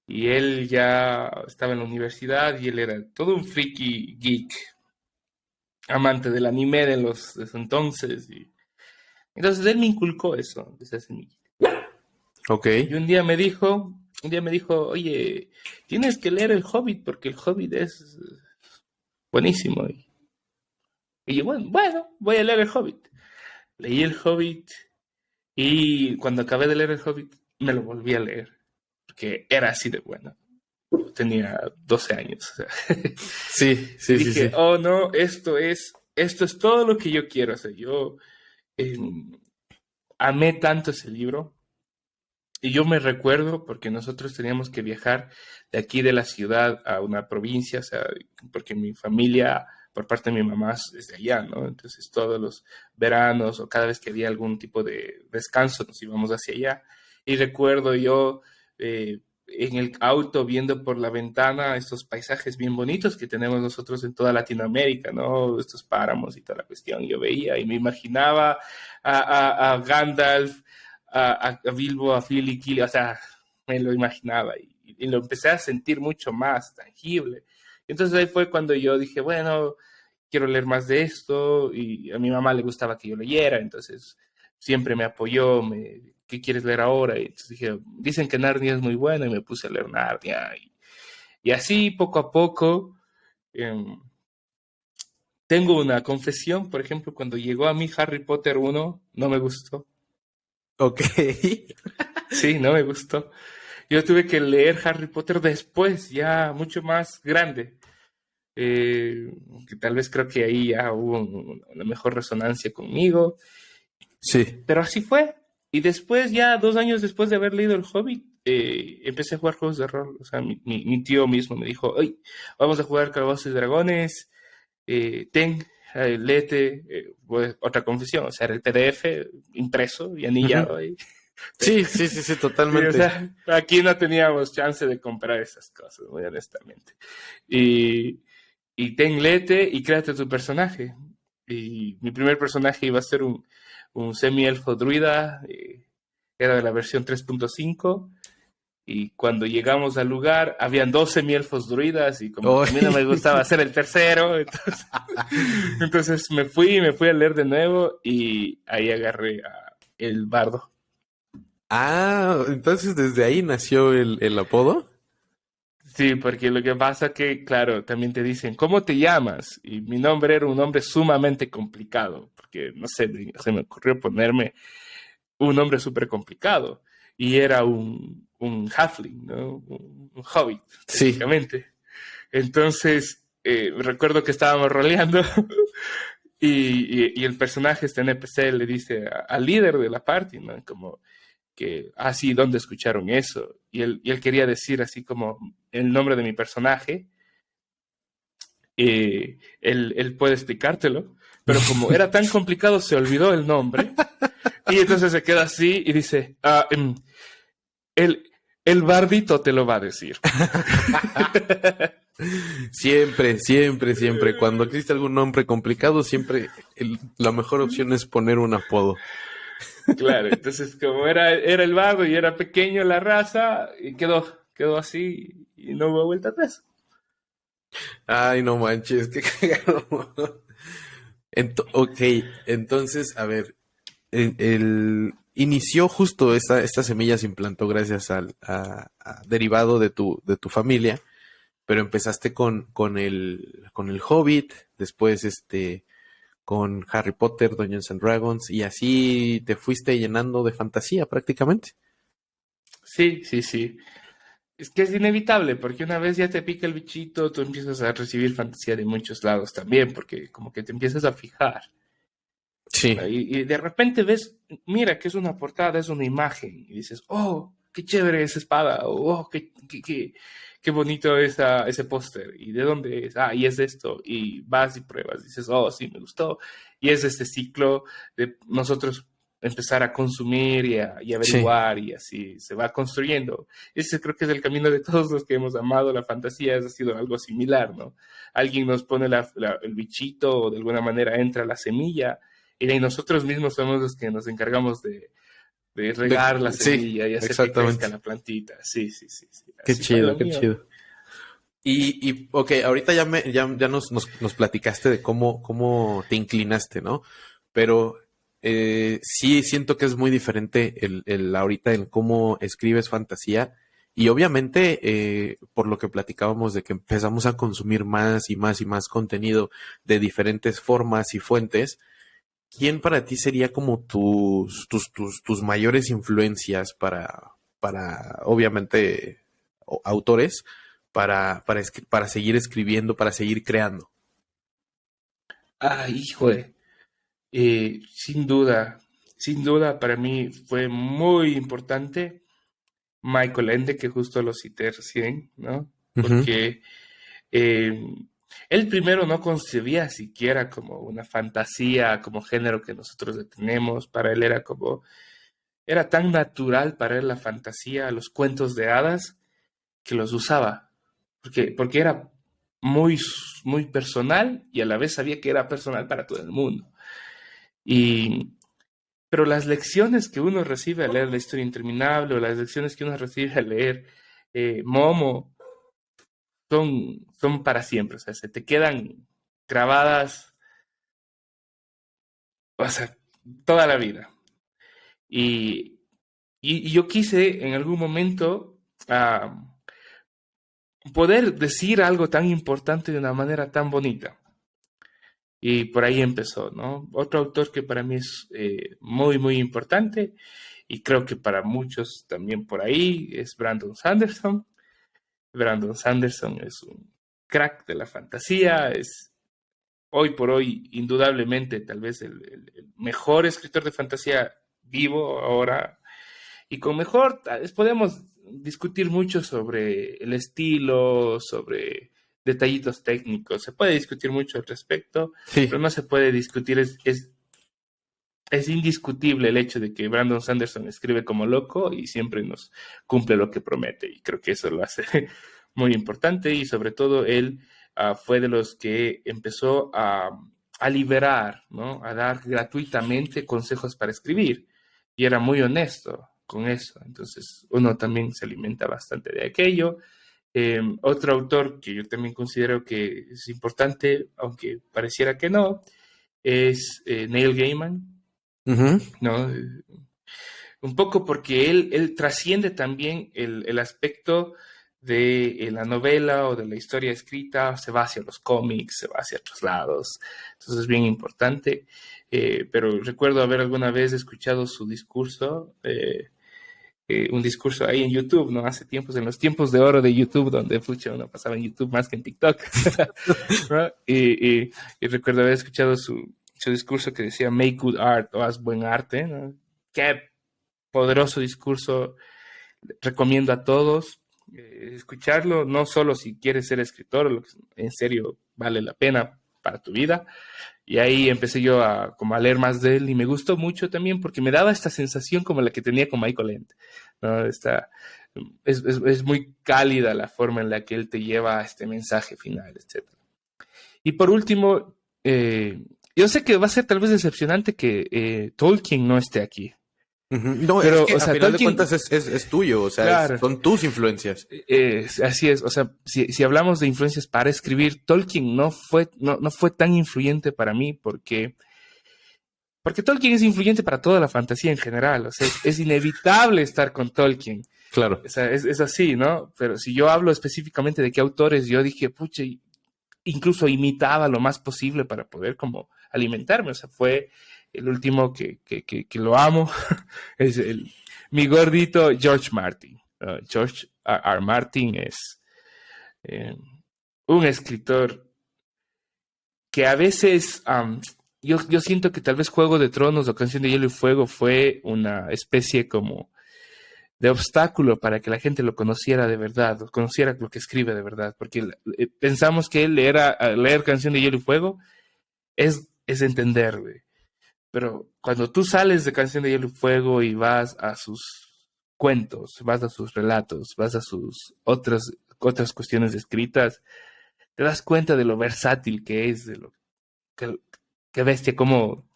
B: Y él ya estaba en la universidad y él era todo un friki geek, amante del anime de ese entonces. Entonces él me inculcó eso desde hace niño.
A: ok.
B: Y un día me dijo, oye, tienes que leer El Hobbit porque El Hobbit es buenísimo. Y yo, bueno, voy a leer El Hobbit. Leí El Hobbit y cuando acabé de leer El Hobbit me lo volví a leer porque era así de bueno. tenía 12 años. O sea.
A: Sí,
B: Y
A: sí, sí,
B: dije,
A: sí.
B: oh no, esto es todo lo que yo quiero hacer. Yo eh, amé tanto ese libro. Y yo me recuerdo porque nosotros teníamos que viajar de aquí de la ciudad a una provincia, o sea, porque mi familia, por parte de mi mamá, es de allá, ¿no? Entonces todos los veranos o cada vez que había algún tipo de descanso nos íbamos hacia allá. Y recuerdo yo en el auto viendo por la ventana estos paisajes bien bonitos que tenemos nosotros en toda Latinoamérica, ¿no? Estos páramos y toda la cuestión. Yo veía y me imaginaba a Gandalf, a Bilbo, a Phil y Kili, o sea, me lo imaginaba y lo empecé a sentir mucho más tangible. Entonces ahí fue cuando yo dije, bueno, quiero leer más de esto y a mi mamá le gustaba que yo leyera, entonces siempre me apoyó, ¿qué quieres leer ahora? Y entonces dije, dicen que Narnia es muy buena y me puse a leer Narnia y así poco a poco. Eh, tengo una confesión, por ejemplo, cuando llegó a mí Harry Potter 1, no me gustó.
A: Ok.
B: Sí, no me gustó. Yo tuve que leer Harry Potter después, ya mucho más grande. Que tal vez creo que ahí ya hubo una mejor resonancia conmigo,
A: Sí.
B: pero así fue. Y después, ya 2 años después de haber leído El Hobbit, empecé a jugar juegos de rol. O sea, mi tío mismo me dijo, hoy vamos a jugar Calabozos y Dragones, léete, pues, otra confesión, o sea, era el PDF impreso y
A: Ujú.
B: anillado ahí.
A: Sí, sí, sí, sí,
B: Sí, o
A: totalmente.
B: sea, aquí no teníamos chance de comprar esas cosas, muy honestamente. Y, y ten lete y créate tu personaje. Y mi primer personaje iba a ser un semi-elfo druida, era de la versión 3.5. Y cuando llegamos al lugar, habían dos semi-elfos druidas y como
A: Oh.
B: que a mí no me gustaba ser el tercero, entonces me fui a leer de nuevo y ahí agarré a el bardo.
A: Ah, entonces desde ahí nació el apodo.
B: Sí, porque lo que pasa que, claro, también te dicen, ¿cómo te llamas? Y mi nombre era un nombre sumamente complicado, porque, no sé, se me ocurrió ponerme un nombre súper complicado. Y era un halfling, ¿no? Un hobbit,
A: Sí.
B: técnicamente. Entonces, recuerdo que estábamos roleando y el personaje, este NPC, le dice al líder de la party, ¿no? Como, que, sí, ¿dónde escucharon eso? Y él quería decir así como el nombre de mi personaje, él puede explicártelo, pero como era tan complicado, se olvidó el nombre, y entonces se queda así y dice, el, el bardito te lo va a decir.
A: Siempre, siempre, siempre. Cuando existe algún nombre complicado, siempre la mejor opción es poner un apodo.
B: Claro, entonces como era el bardo y era pequeño la raza, y quedó así y no hubo vuelta atrás.
A: Ay, no manches, qué cagado. Ok, entonces, a ver, inició justo esta semilla se implantó gracias a derivado de tu familia, pero empezaste con el Hobbit, después con Harry Potter, Dungeons and Dragons, y así te fuiste llenando de fantasía prácticamente.
B: Sí, sí, sí. Es que es inevitable, porque una vez ya te pica el bichito, tú empiezas a recibir fantasía de muchos lados también, porque como que te empiezas a fijar.
A: Sí.
B: ¿No? Y de repente ves, mira que es una portada, es una imagen, y dices, oh, qué chévere esa espada, o, oh, qué bonito ese póster, y de dónde es, y es de esto, y vas y pruebas, dices, oh, sí, me gustó, y es este ciclo de nosotros empezar a consumir y
A: Sí.
B: averiguar, y así se va construyendo. Ese creo que es el camino de todos los que hemos amado la fantasía, ha sido algo similar, ¿no? Alguien nos pone el bichito, o de alguna manera entra la semilla, y nosotros mismos somos los que nos encargamos de regar la
A: Sí,
B: semilla y hacer que crezca
A: exactamente.
B: la plantita. Sí, sí, sí, sí.
A: Qué
B: Así fue
A: chido,
B: lo
A: qué
B: mío.
A: chido. Ok, ahorita ya nos platicaste de cómo te inclinaste, ¿no? Pero sí siento que es muy diferente el ahorita en cómo escribes fantasía. Y obviamente, por lo que platicábamos de que empezamos a consumir más y más y más contenido de diferentes formas y fuentes, ¿quién para ti sería como tus mayores influencias para obviamente, autores? para seguir escribiendo, para seguir creando?
B: Ah, hijo de, sin duda para mí fue muy importante Michael Ende, que justo lo cité recién, ¿no?
A: Ujú,
B: Porque eh, él primero no concebía siquiera como una fantasía, como género que nosotros le tenemos. Para él era como, era tan natural para él la fantasía, los cuentos de hadas, que los usaba. Porque era muy, muy personal y a la vez sabía que era personal para todo el mundo. Y, pero las lecciones que uno recibe al leer La historia interminable o las lecciones que uno recibe al leer Momo son para siempre, o sea, se te quedan grabadas, o sea, toda la vida. Y, y yo quise en algún momento poder decir algo tan importante de una manera tan bonita. Y por ahí empezó, ¿no? Otro autor que para mí es muy, muy importante y creo que para muchos también por ahí es Brandon Sanderson. Brandon Sanderson es un crack de la fantasía, es hoy por hoy indudablemente tal vez el mejor escritor de fantasía vivo ahora y con mejor, tal vez podemos discutir mucho sobre el estilo, sobre detallitos técnicos, se puede discutir mucho al respecto,
A: sí,
B: pero no se puede discutir, es indiscutible el hecho de que Brandon Sanderson escribe como loco y siempre nos cumple lo que promete. Y creo que eso lo hace muy importante. Y sobre todo él fue de los que empezó a liberar, ¿no? A dar gratuitamente consejos para escribir. Y era muy honesto con eso. Entonces uno también se alimenta bastante de aquello. Otro autor que yo también considero que es importante, aunque pareciera que no, es Neil Gaiman,
A: ujú,
B: ¿no? Un poco porque él trasciende también el aspecto de la novela o de la historia escrita, se va hacia los cómics, se va hacia otros lados. Entonces es bien importante. Pero recuerdo haber alguna vez escuchado su discurso, un discurso ahí en YouTube, ¿no? Hace tiempos, en los tiempos de oro de YouTube, donde pucha, uno pasaba en YouTube más que en TikTok. ¿No? Y recuerdo haber escuchado su discurso que decía, make good art o haz buen arte, ¿no? Qué poderoso discurso, recomiendo a todos escucharlo, no solo si quieres ser escritor, lo que en serio vale la pena para tu vida. Y ahí empecé yo como a leer más de él y me gustó mucho también porque me daba esta sensación como la que tenía con Michael Ende, ¿no? Es muy cálida la forma en la que él te lleva a este mensaje final, etc. Y por último, yo sé que va a ser tal vez decepcionante que Tolkien no esté aquí,
A: ujú. No, es
B: pero,
A: que
B: o
A: a
B: sea,
A: final de
B: Tolkien,
A: cuentas es tuyo, o sea,
B: claro,
A: son tus influencias.
B: así es, o sea, si hablamos de influencias para escribir, Tolkien no fue tan influyente para mí porque Tolkien es influyente para toda la fantasía en general, o sea, es inevitable estar con Tolkien,
A: Claro.
B: o sea, es así, ¿no? Pero si yo hablo específicamente de qué autores, yo dije, pucha, incluso imitaba lo más posible para poder como alimentarme, o sea, fue el último que lo amo, es mi gordito George Martin. George R. Martin es eh, un escritor que a veces yo siento que tal vez Juego de Tronos o Canción de Hielo y Fuego fue una especie como de obstáculo para que la gente lo conociera de verdad, o conociera lo que escribe de verdad, porque pensamos que leer Canción de Hielo y Fuego es entender, güey. Pero cuando tú sales de Canción de Hielo y Fuego y vas a sus cuentos, vas a sus relatos, vas a sus otras cuestiones escritas, te das cuenta de lo versátil que es, de lo que, que bestia, cómo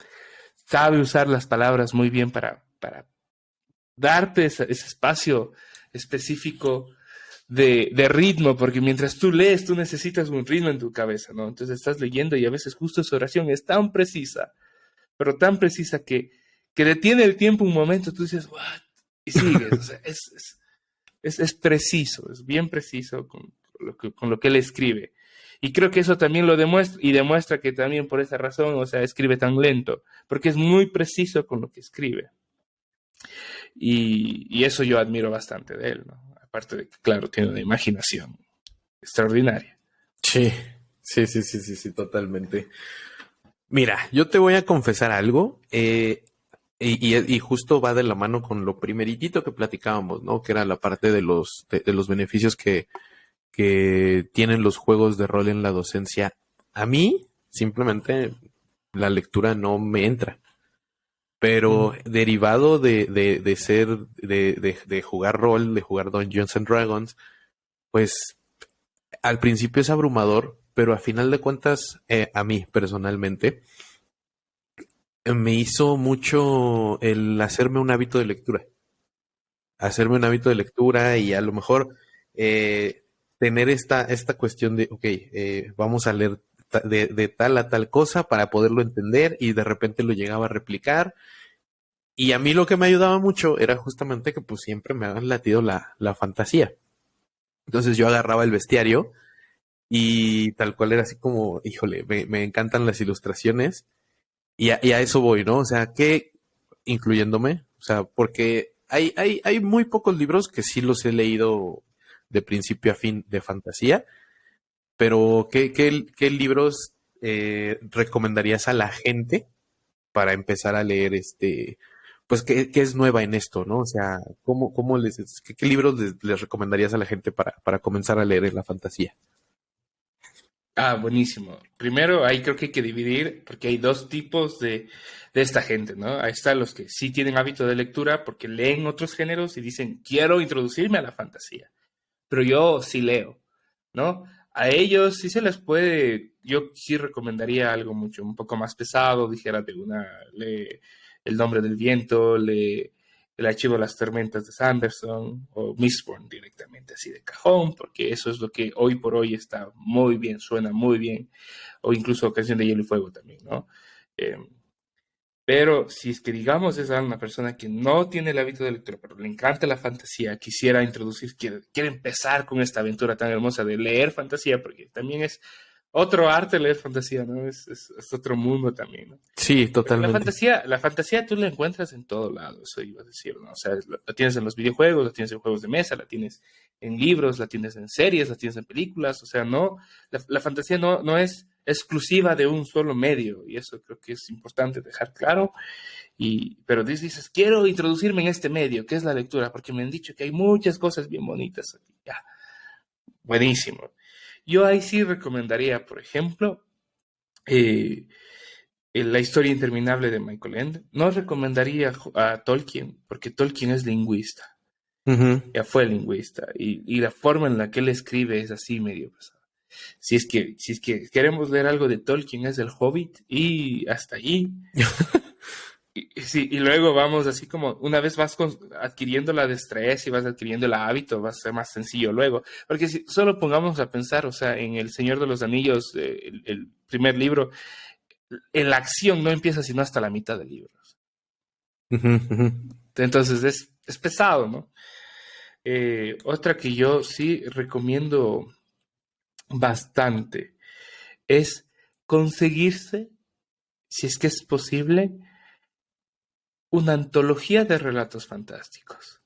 B: sabe usar las palabras muy bien para darte ese espacio específico de ritmo, porque mientras tú lees, tú necesitas un ritmo en tu cabeza, ¿no? Entonces estás leyendo y a veces justo esa oración es tan precisa, pero tan precisa que detiene el tiempo un momento, tú dices, ¿what? Y sigues, o sea, es preciso, es bien preciso con lo que él escribe. Y creo que eso también lo demuestra, y demuestra que también por esa razón, o sea, escribe tan lento, porque es muy preciso con lo que escribe. Y eso yo admiro bastante de él, ¿no? Aparte de que, claro, tiene una imaginación. extraordinaria.
A: Sí, sí, totalmente. Mira, yo te voy a confesar algo, y justo va de la mano con lo primeritito que platicábamos, ¿no? Que era la parte de los beneficios que tienen los juegos de rol en la docencia. A mí, simplemente, la lectura no me entra. Pero derivado de ser, de jugar rol, de jugar Dungeons and Dragons, pues al principio es abrumador, pero a final de cuentas, a mí personalmente, me hizo mucho el hacerme un hábito de lectura. Hacerme un hábito de lectura y a lo mejor tener esta cuestión de, ok, vamos a leer de tal a tal cosa para poderlo entender y de repente lo llegaba a replicar. Y a mí lo que me ayudaba mucho era justamente que pues siempre me habían latido la fantasía. Entonces yo agarraba el bestiario y tal cual era así como, híjole, me encantan las ilustraciones y a eso voy, ¿no? O sea, que incluyéndome, o sea, porque hay muy pocos libros que sí los he leído de principio a fin de fantasía, pero ¿qué libros recomendarías a la gente para empezar a leer pues qué es nueva en esto, ¿no? O sea, cómo qué libros les recomendarías a la gente para comenzar a leer en la fantasía?
B: Ah, buenísimo. Primero, ahí creo que hay que dividir, porque hay dos tipos de esta gente, ¿no? Ahí están los que sí tienen hábito de lectura porque leen otros géneros y dicen, quiero introducirme a la fantasía, pero yo sí leo, ¿no? A ellos sí se les puede, yo sí recomendaría algo mucho, un poco más pesado, dijera de una, lee El nombre del viento, lee El archivo de las tormentas de Sanderson o Mistborn directamente así de cajón, porque eso es lo que hoy por hoy está muy bien, suena muy bien, o incluso Canción de Hielo y Fuego también, ¿no? Eh, pero si es que, digamos, es una persona que no tiene el hábito de lectura, pero le encanta la fantasía, quisiera introducir, quiere empezar con esta aventura tan hermosa de leer fantasía, porque también es otro arte leer fantasía, ¿no? Es otro mundo también, ¿no?
A: Sí,
B: Porque
A: totalmente.
B: la fantasía tú la encuentras en todo lado, eso iba a decir, ¿no? O sea, la tienes en los videojuegos, la tienes en juegos de mesa, la tienes en libros, la tienes en series, la tienes en películas, o sea, no, la fantasía no es exclusiva de un solo medio, y eso creo que es importante dejar claro. Pero dices, quiero introducirme en este medio, que es la lectura, porque me han dicho que hay muchas cosas bien bonitas aquí. Ya, buenísimo. Yo ahí sí recomendaría, por ejemplo, eh, La historia interminable de Michael Ende. No recomendaría a Tolkien, porque Tolkien es lingüista,
A: Ujú.
B: ya fue lingüista, y la forma en la que él escribe es así medio pesada. Si es que queremos leer algo de Tolkien es El Hobbit y hasta allí. Sí, y luego vamos así como, una vez vas adquiriendo la destreza y vas adquiriendo el hábito, va a ser más sencillo luego. Porque si solo pongamos a pensar, o sea, en El Señor de los Anillos, el primer libro, en la acción no empieza sino hasta la mitad del libro.
A: Ujú, ujú.
B: Entonces es pesado, ¿no? Otra que yo sí recomiendo bastante es conseguirse, si es que es posible, una antología de relatos fantásticos.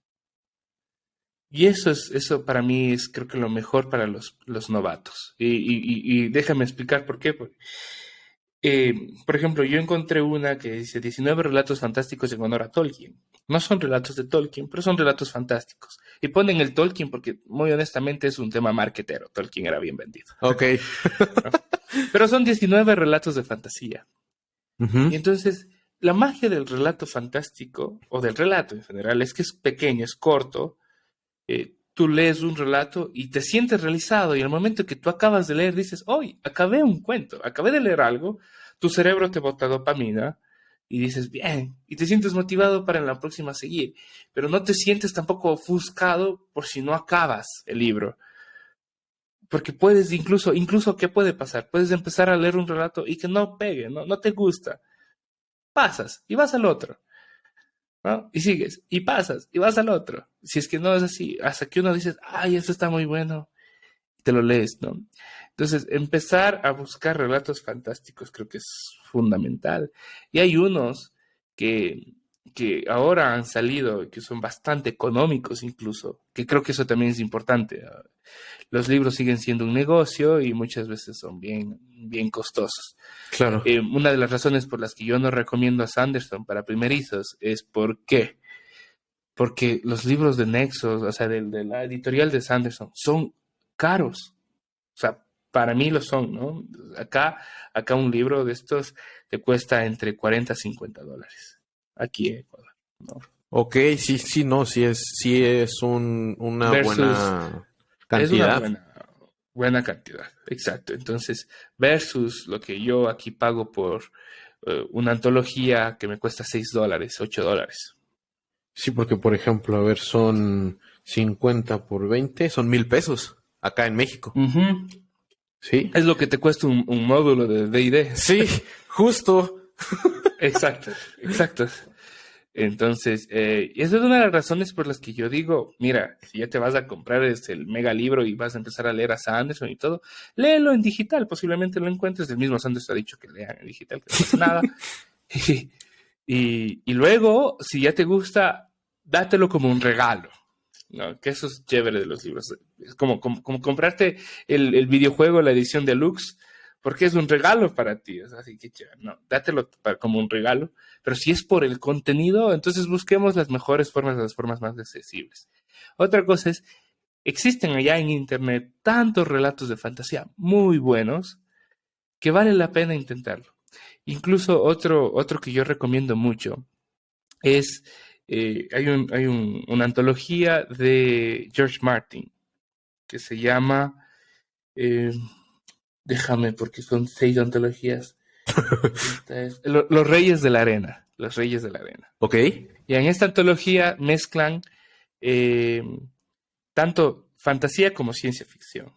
B: Y eso para mí es creo que lo mejor para los novatos. Y déjame explicar por qué. Por ejemplo, yo encontré una que dice 19 relatos fantásticos en honor a Tolkien. No son relatos de Tolkien, pero son relatos fantásticos. Y ponen el Tolkien porque, muy honestamente, es un tema marketero. Tolkien era bien vendido.
A: Ok.
B: ¿No? Pero son 19 relatos de fantasía.
A: Ujú.
B: Y entonces, la magia del relato fantástico, o del relato en general, es que es pequeño, es corto, tú lees un relato y te sientes realizado y al momento que tú acabas de leer dices, hoy acabé un cuento, acabé de leer algo, tu cerebro te bota dopamina y dices, bien, y te sientes motivado para en la próxima seguir, pero no te sientes tampoco ofuscado por si no acabas el libro, porque puedes incluso, ¿qué puede pasar? Puedes empezar a leer un relato y que no pegue, no te gusta, pasas y vas al otro. ¿No? Y sigues, y pasas, y vas al otro. Si es que no es así, hasta que uno dice, ay, esto está muy bueno, y te lo lees, ¿no? Entonces, empezar a buscar relatos fantásticos creo que es fundamental. Y hay unos que, que ahora han salido, que son bastante económicos incluso, que creo que eso también es importante. Los libros siguen siendo un negocio y muchas veces son bien, bien costosos.
A: Claro.
B: Una de las razones por las que yo no recomiendo a Sanderson para primerizos es porque los libros de Nexos, o sea, de la editorial de Sanderson, son caros. O sea, para mí lo son, ¿no? Acá un libro de estos te cuesta entre 40 a $50 aquí en Ecuador, ¿no?
A: Ok, sí, no, sí es una
B: Versus,
A: buena
B: es una
A: cantidad.
B: buena cantidad, exacto. Entonces, versus lo que yo aquí pago por una antología que me cuesta $6, $8.
A: Sí, porque por ejemplo, a ver, son 50 por 20, son 1,000 pesos acá en México.
B: Ujú.
A: Sí.
B: Es lo que te cuesta un módulo de D&D.
A: Sí, justo.
B: Exacto, exacto. Entonces, y esa es una de las razones por las que yo digo, mira, si ya te vas a comprar el mega libro y vas a empezar a leer a Sanderson y todo, léelo en digital, posiblemente lo encuentres. El mismo Sanderson ha dicho que lean en digital, que no pasa nada. Y luego, si ya te gusta, dátelo como un regalo, ¿no? Que eso es chévere de los libros. Es como comprarte el videojuego, la edición deluxe, porque es un regalo para ti. Es así que chévere. No, dátelo como un regalo. Pero si es por el contenido, entonces busquemos las mejores formas, las formas más accesibles. Otra cosa es, existen allá en Internet tantos relatos de fantasía muy buenos que vale la pena intentarlo. Incluso otro que yo recomiendo mucho es, hay una antología de George Martin que se llama, eh, déjame porque son 6 antologías. Esta es Los Reyes de la Arena, Los Reyes de la Arena.
A: Ok.
B: Y en esta antología mezclan eh, tanto fantasía como ciencia ficción.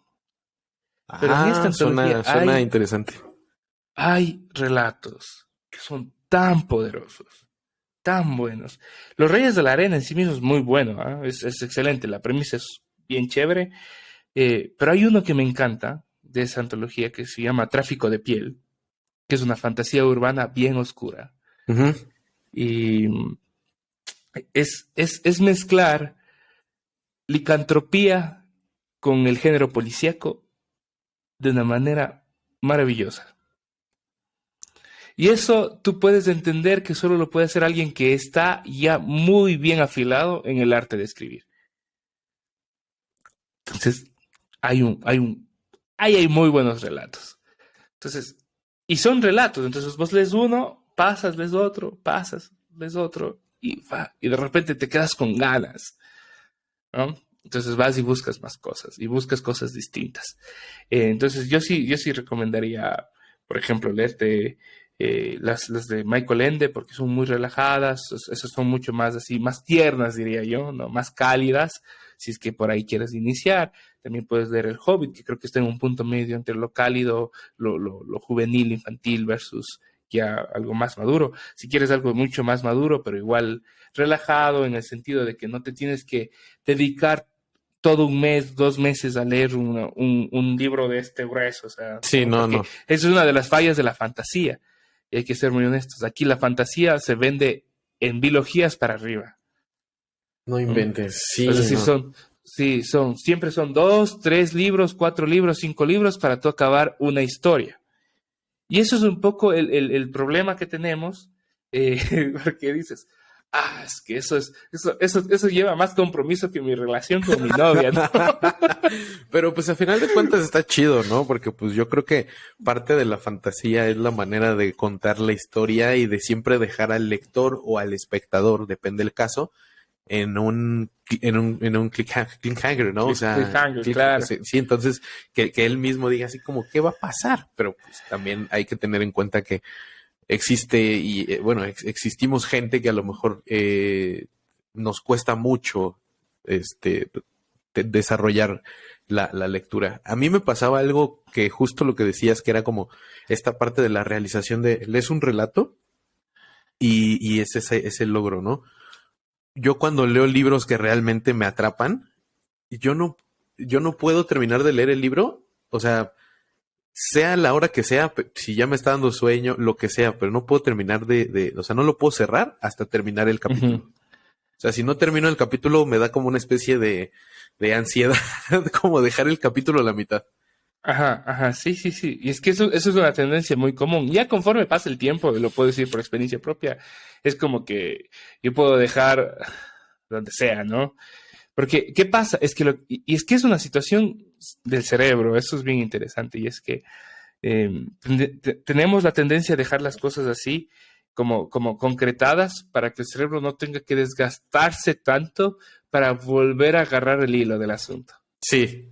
B: Pero en esta
A: Ah,
B: antología
A: suena interesante.
B: hay relatos que son tan poderosos, tan buenos. Los Reyes de la Arena en sí mismo es muy bueno, ¿eh? Es excelente, la premisa es bien chévere, pero hay uno que me encanta de esa antología que se llama Tráfico de Piel, que es una fantasía urbana bien oscura.
A: Ujú.
B: Y es mezclar licantropía con el género policíaco de una manera maravillosa. Y eso tú puedes entender que solo lo puede hacer alguien que está ya muy bien afilado en el arte de escribir. Entonces, ahí hay muy buenos relatos. Entonces, y son relatos. Entonces, vos lees uno, pasas, lees otro, y de repente te quedas con ganas, ¿no? Entonces vas y buscas más cosas, y buscas cosas distintas. Entonces, yo sí recomendaría, por ejemplo, leerte las de Michael Ende, porque son muy relajadas, esas son mucho más así, más tiernas, diría yo, ¿no? Más cálidas, si es que por ahí quieres iniciar. También puedes leer El Hobbit, que creo que está en un punto medio entre lo cálido, lo juvenil, infantil, versus ya algo más maduro. Si quieres algo mucho más maduro, pero igual relajado, en el sentido de que no te tienes que dedicar todo un mes, 2 meses a leer un libro de este grueso, o sea,
A: Sí,
B: ¿no?
A: no,
B: Porque
A: no.
B: esa es una de las fallas de la fantasía, y hay que ser muy honestos. Aquí la fantasía se vende en biologías para arriba,
A: No
B: ¿no?
A: inventes.
B: Es
A: Sí,
B: decir,
A: no.
B: siempre son 2, 3 libros, 4 libros, 5 libros para tú acabar una historia. Y eso es un poco el problema que tenemos, porque dices, es que eso lleva más compromiso que mi relación con mi novia, ¿no?
A: Pero pues a final de cuentas está chido, ¿no? Porque pues yo creo que parte de la fantasía es la manera de contar la historia y de siempre dejar al lector o al espectador, depende del caso, en un cliffhanger, ¿no? O sea,
B: Cliffhanger, claro.
A: sí, entonces que él mismo diga así como, ¿qué va a pasar? Pero pues también hay que tener en cuenta que existe y bueno, existimos gente que a lo mejor nos cuesta mucho desarrollar la lectura. A mí me pasaba algo que justo lo que decías, que era como esta parte de la realización de lees un relato y es ese logro, ¿no? Yo cuando leo libros que realmente me atrapan, yo no, yo no puedo terminar de leer el libro, o sea, sea la hora que sea, si ya me está dando sueño, lo que sea, pero no puedo terminar o sea, no lo puedo cerrar hasta terminar el capítulo.
B: Ujú.
A: O sea, si no termino el capítulo, me da como una especie de ansiedad, como dejar el capítulo a la mitad.
B: Ajá, ajá, sí, sí, sí. Y es que eso es una tendencia muy común. Ya conforme pasa el tiempo, lo puedo decir por experiencia propia, es como que yo puedo dejar donde sea, ¿no? Porque, ¿qué pasa? Es que y es que es una situación del cerebro, eso es bien interesante, y es que tenemos la tendencia a dejar las cosas así, como concretadas, para que el cerebro no tenga que desgastarse tanto para volver a agarrar el hilo del asunto.
A: Sí,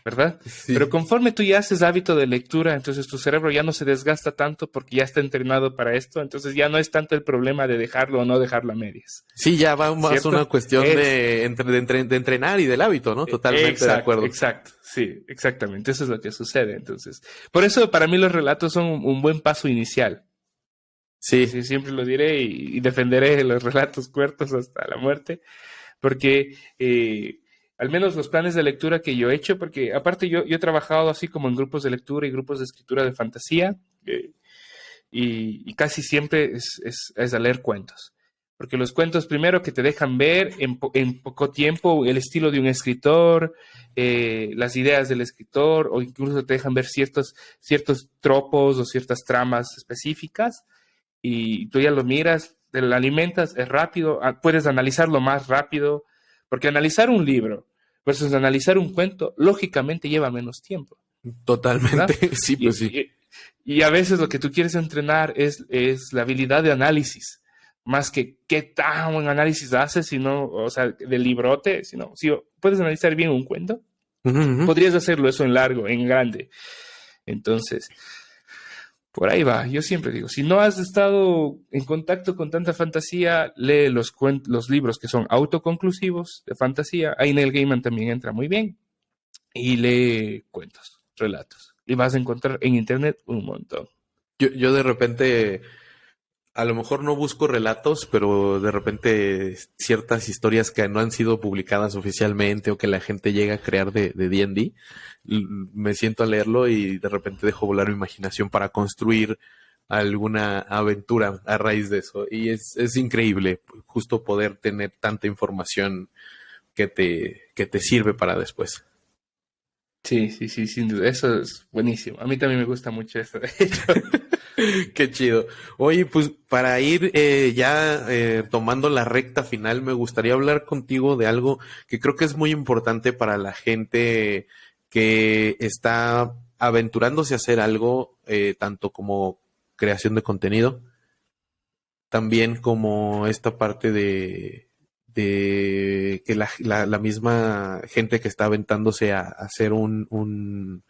B: ¿Verdad? Pero
A: sí.
B: conforme tú ya haces hábito de lectura, entonces tu cerebro ya no se desgasta tanto porque ya está entrenado para esto, entonces ya no es tanto el problema de dejarlo o no dejarlo a medias,
A: Sí, ya va más una
B: ¿cierto?
A: cuestión de entrenar y del hábito, ¿no? Totalmente de
B: Exacto,
A: acuerdo.
B: exacto, sí, exactamente, eso es lo que sucede, entonces. Por eso para mí los relatos son un buen paso inicial.
A: Sí.
B: Sí, siempre lo diré y defenderé los relatos cortos hasta la muerte, porque al menos los planes de lectura que yo he hecho, porque aparte yo he trabajado así como en grupos de lectura y grupos de escritura de fantasía, y casi siempre es a leer cuentos. Porque los cuentos, primero, que te dejan ver en poco tiempo el estilo de un escritor, las ideas del escritor, o incluso te dejan ver ciertos tropos o ciertas tramas específicas, y tú ya lo miras, te lo alimentas, es rápido, puedes analizarlo más rápido, porque analizar un libro versus analizar un cuento, lógicamente lleva menos tiempo,
A: Totalmente,
B: ¿verdad?
A: sí, pues sí.
B: Y a veces lo que tú quieres entrenar es la habilidad de análisis, más que qué tan buen análisis haces, sino, o sea, del librote, sino, si puedes analizar bien un cuento,
A: Ujú, ujú.
B: podrías hacerlo eso en largo, en grande. Entonces, por ahí va. Yo siempre digo, si no has estado en contacto con tanta fantasía, lee los libros que son autoconclusivos de fantasía. Ahí Neil Gaiman también entra muy bien. Y lee cuentos, relatos. Y vas a encontrar en internet un montón.
A: Yo de repente, a lo mejor no busco relatos, pero de repente ciertas historias que no han sido publicadas oficialmente o que la gente llega a crear de D&D, me siento a leerlo y de repente dejo volar mi imaginación para construir alguna aventura a raíz de eso. Y es increíble justo poder tener tanta información que te sirve para después.
B: Sí, sí, sí, sin duda. Eso es buenísimo. A mí también me gusta mucho eso, de hecho.
A: Qué chido. Oye, pues para ir ya tomando la recta final, me gustaría hablar contigo de algo que creo que es muy importante para la gente que está aventurándose a hacer algo, tanto como creación de contenido, también como esta parte de que la misma gente que está aventándose a hacer una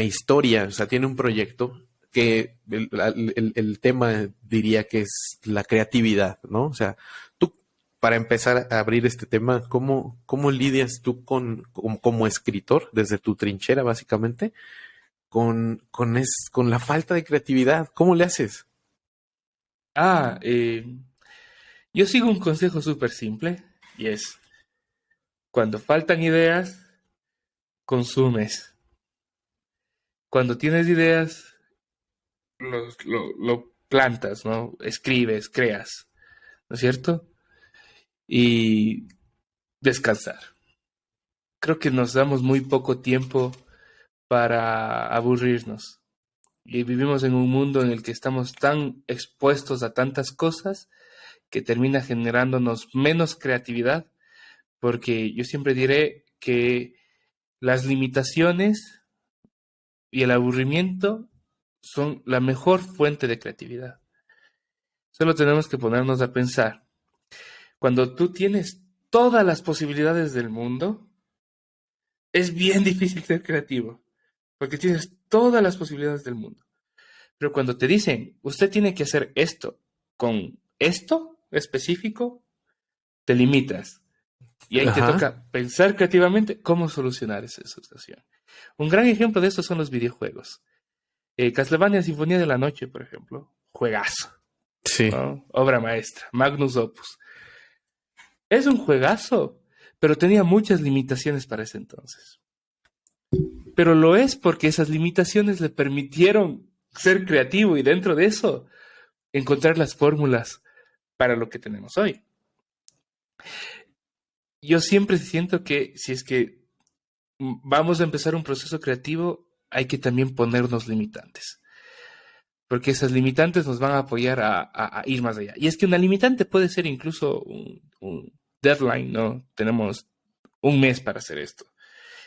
A: historia, o sea, tiene un proyecto que el tema diría que es la creatividad, ¿no? O sea, tú, para empezar a abrir este tema, ¿cómo lidias tú como escritor, desde tu trinchera, básicamente, con la falta de creatividad? ¿Cómo le haces?
B: Ah, yo sigo un consejo súper simple y es, cuando faltan ideas, consumes. Cuando tienes ideas, lo plantas, ¿no? Escribes, creas, ¿no es cierto? Y descansar. Creo que nos damos muy poco tiempo para aburrirnos. Y vivimos en un mundo en el que estamos tan expuestos a tantas cosas que termina generándonos menos creatividad, porque yo siempre diré que las limitaciones y el aburrimiento son la mejor fuente de creatividad. Solo tenemos que ponernos a pensar. Cuando tú tienes todas las posibilidades del mundo, es bien difícil ser creativo, porque tienes todas las posibilidades del mundo. Pero cuando te dicen, usted tiene que hacer esto con esto específico, te limitas. Y ahí te
A: Ajá.
B: toca pensar creativamente cómo solucionar esa situación. Un gran ejemplo de esto son los videojuegos. Castlevania Sinfonía de la Noche, por ejemplo, juegazo,
A: Sí.
B: ¿no? Obra maestra, Magnus Opus. Es un juegazo, pero tenía muchas limitaciones para ese entonces. pero lo es porque esas limitaciones le permitieron ser creativo y dentro de eso encontrar las fórmulas para lo que tenemos hoy. Yo siempre siento que si es que vamos a empezar un proceso creativo, hay que también ponernos limitantes, porque esas limitantes nos van a apoyar a ir más allá. Y es que una limitante puede ser incluso un deadline, ¿no? Tenemos un mes para hacer esto.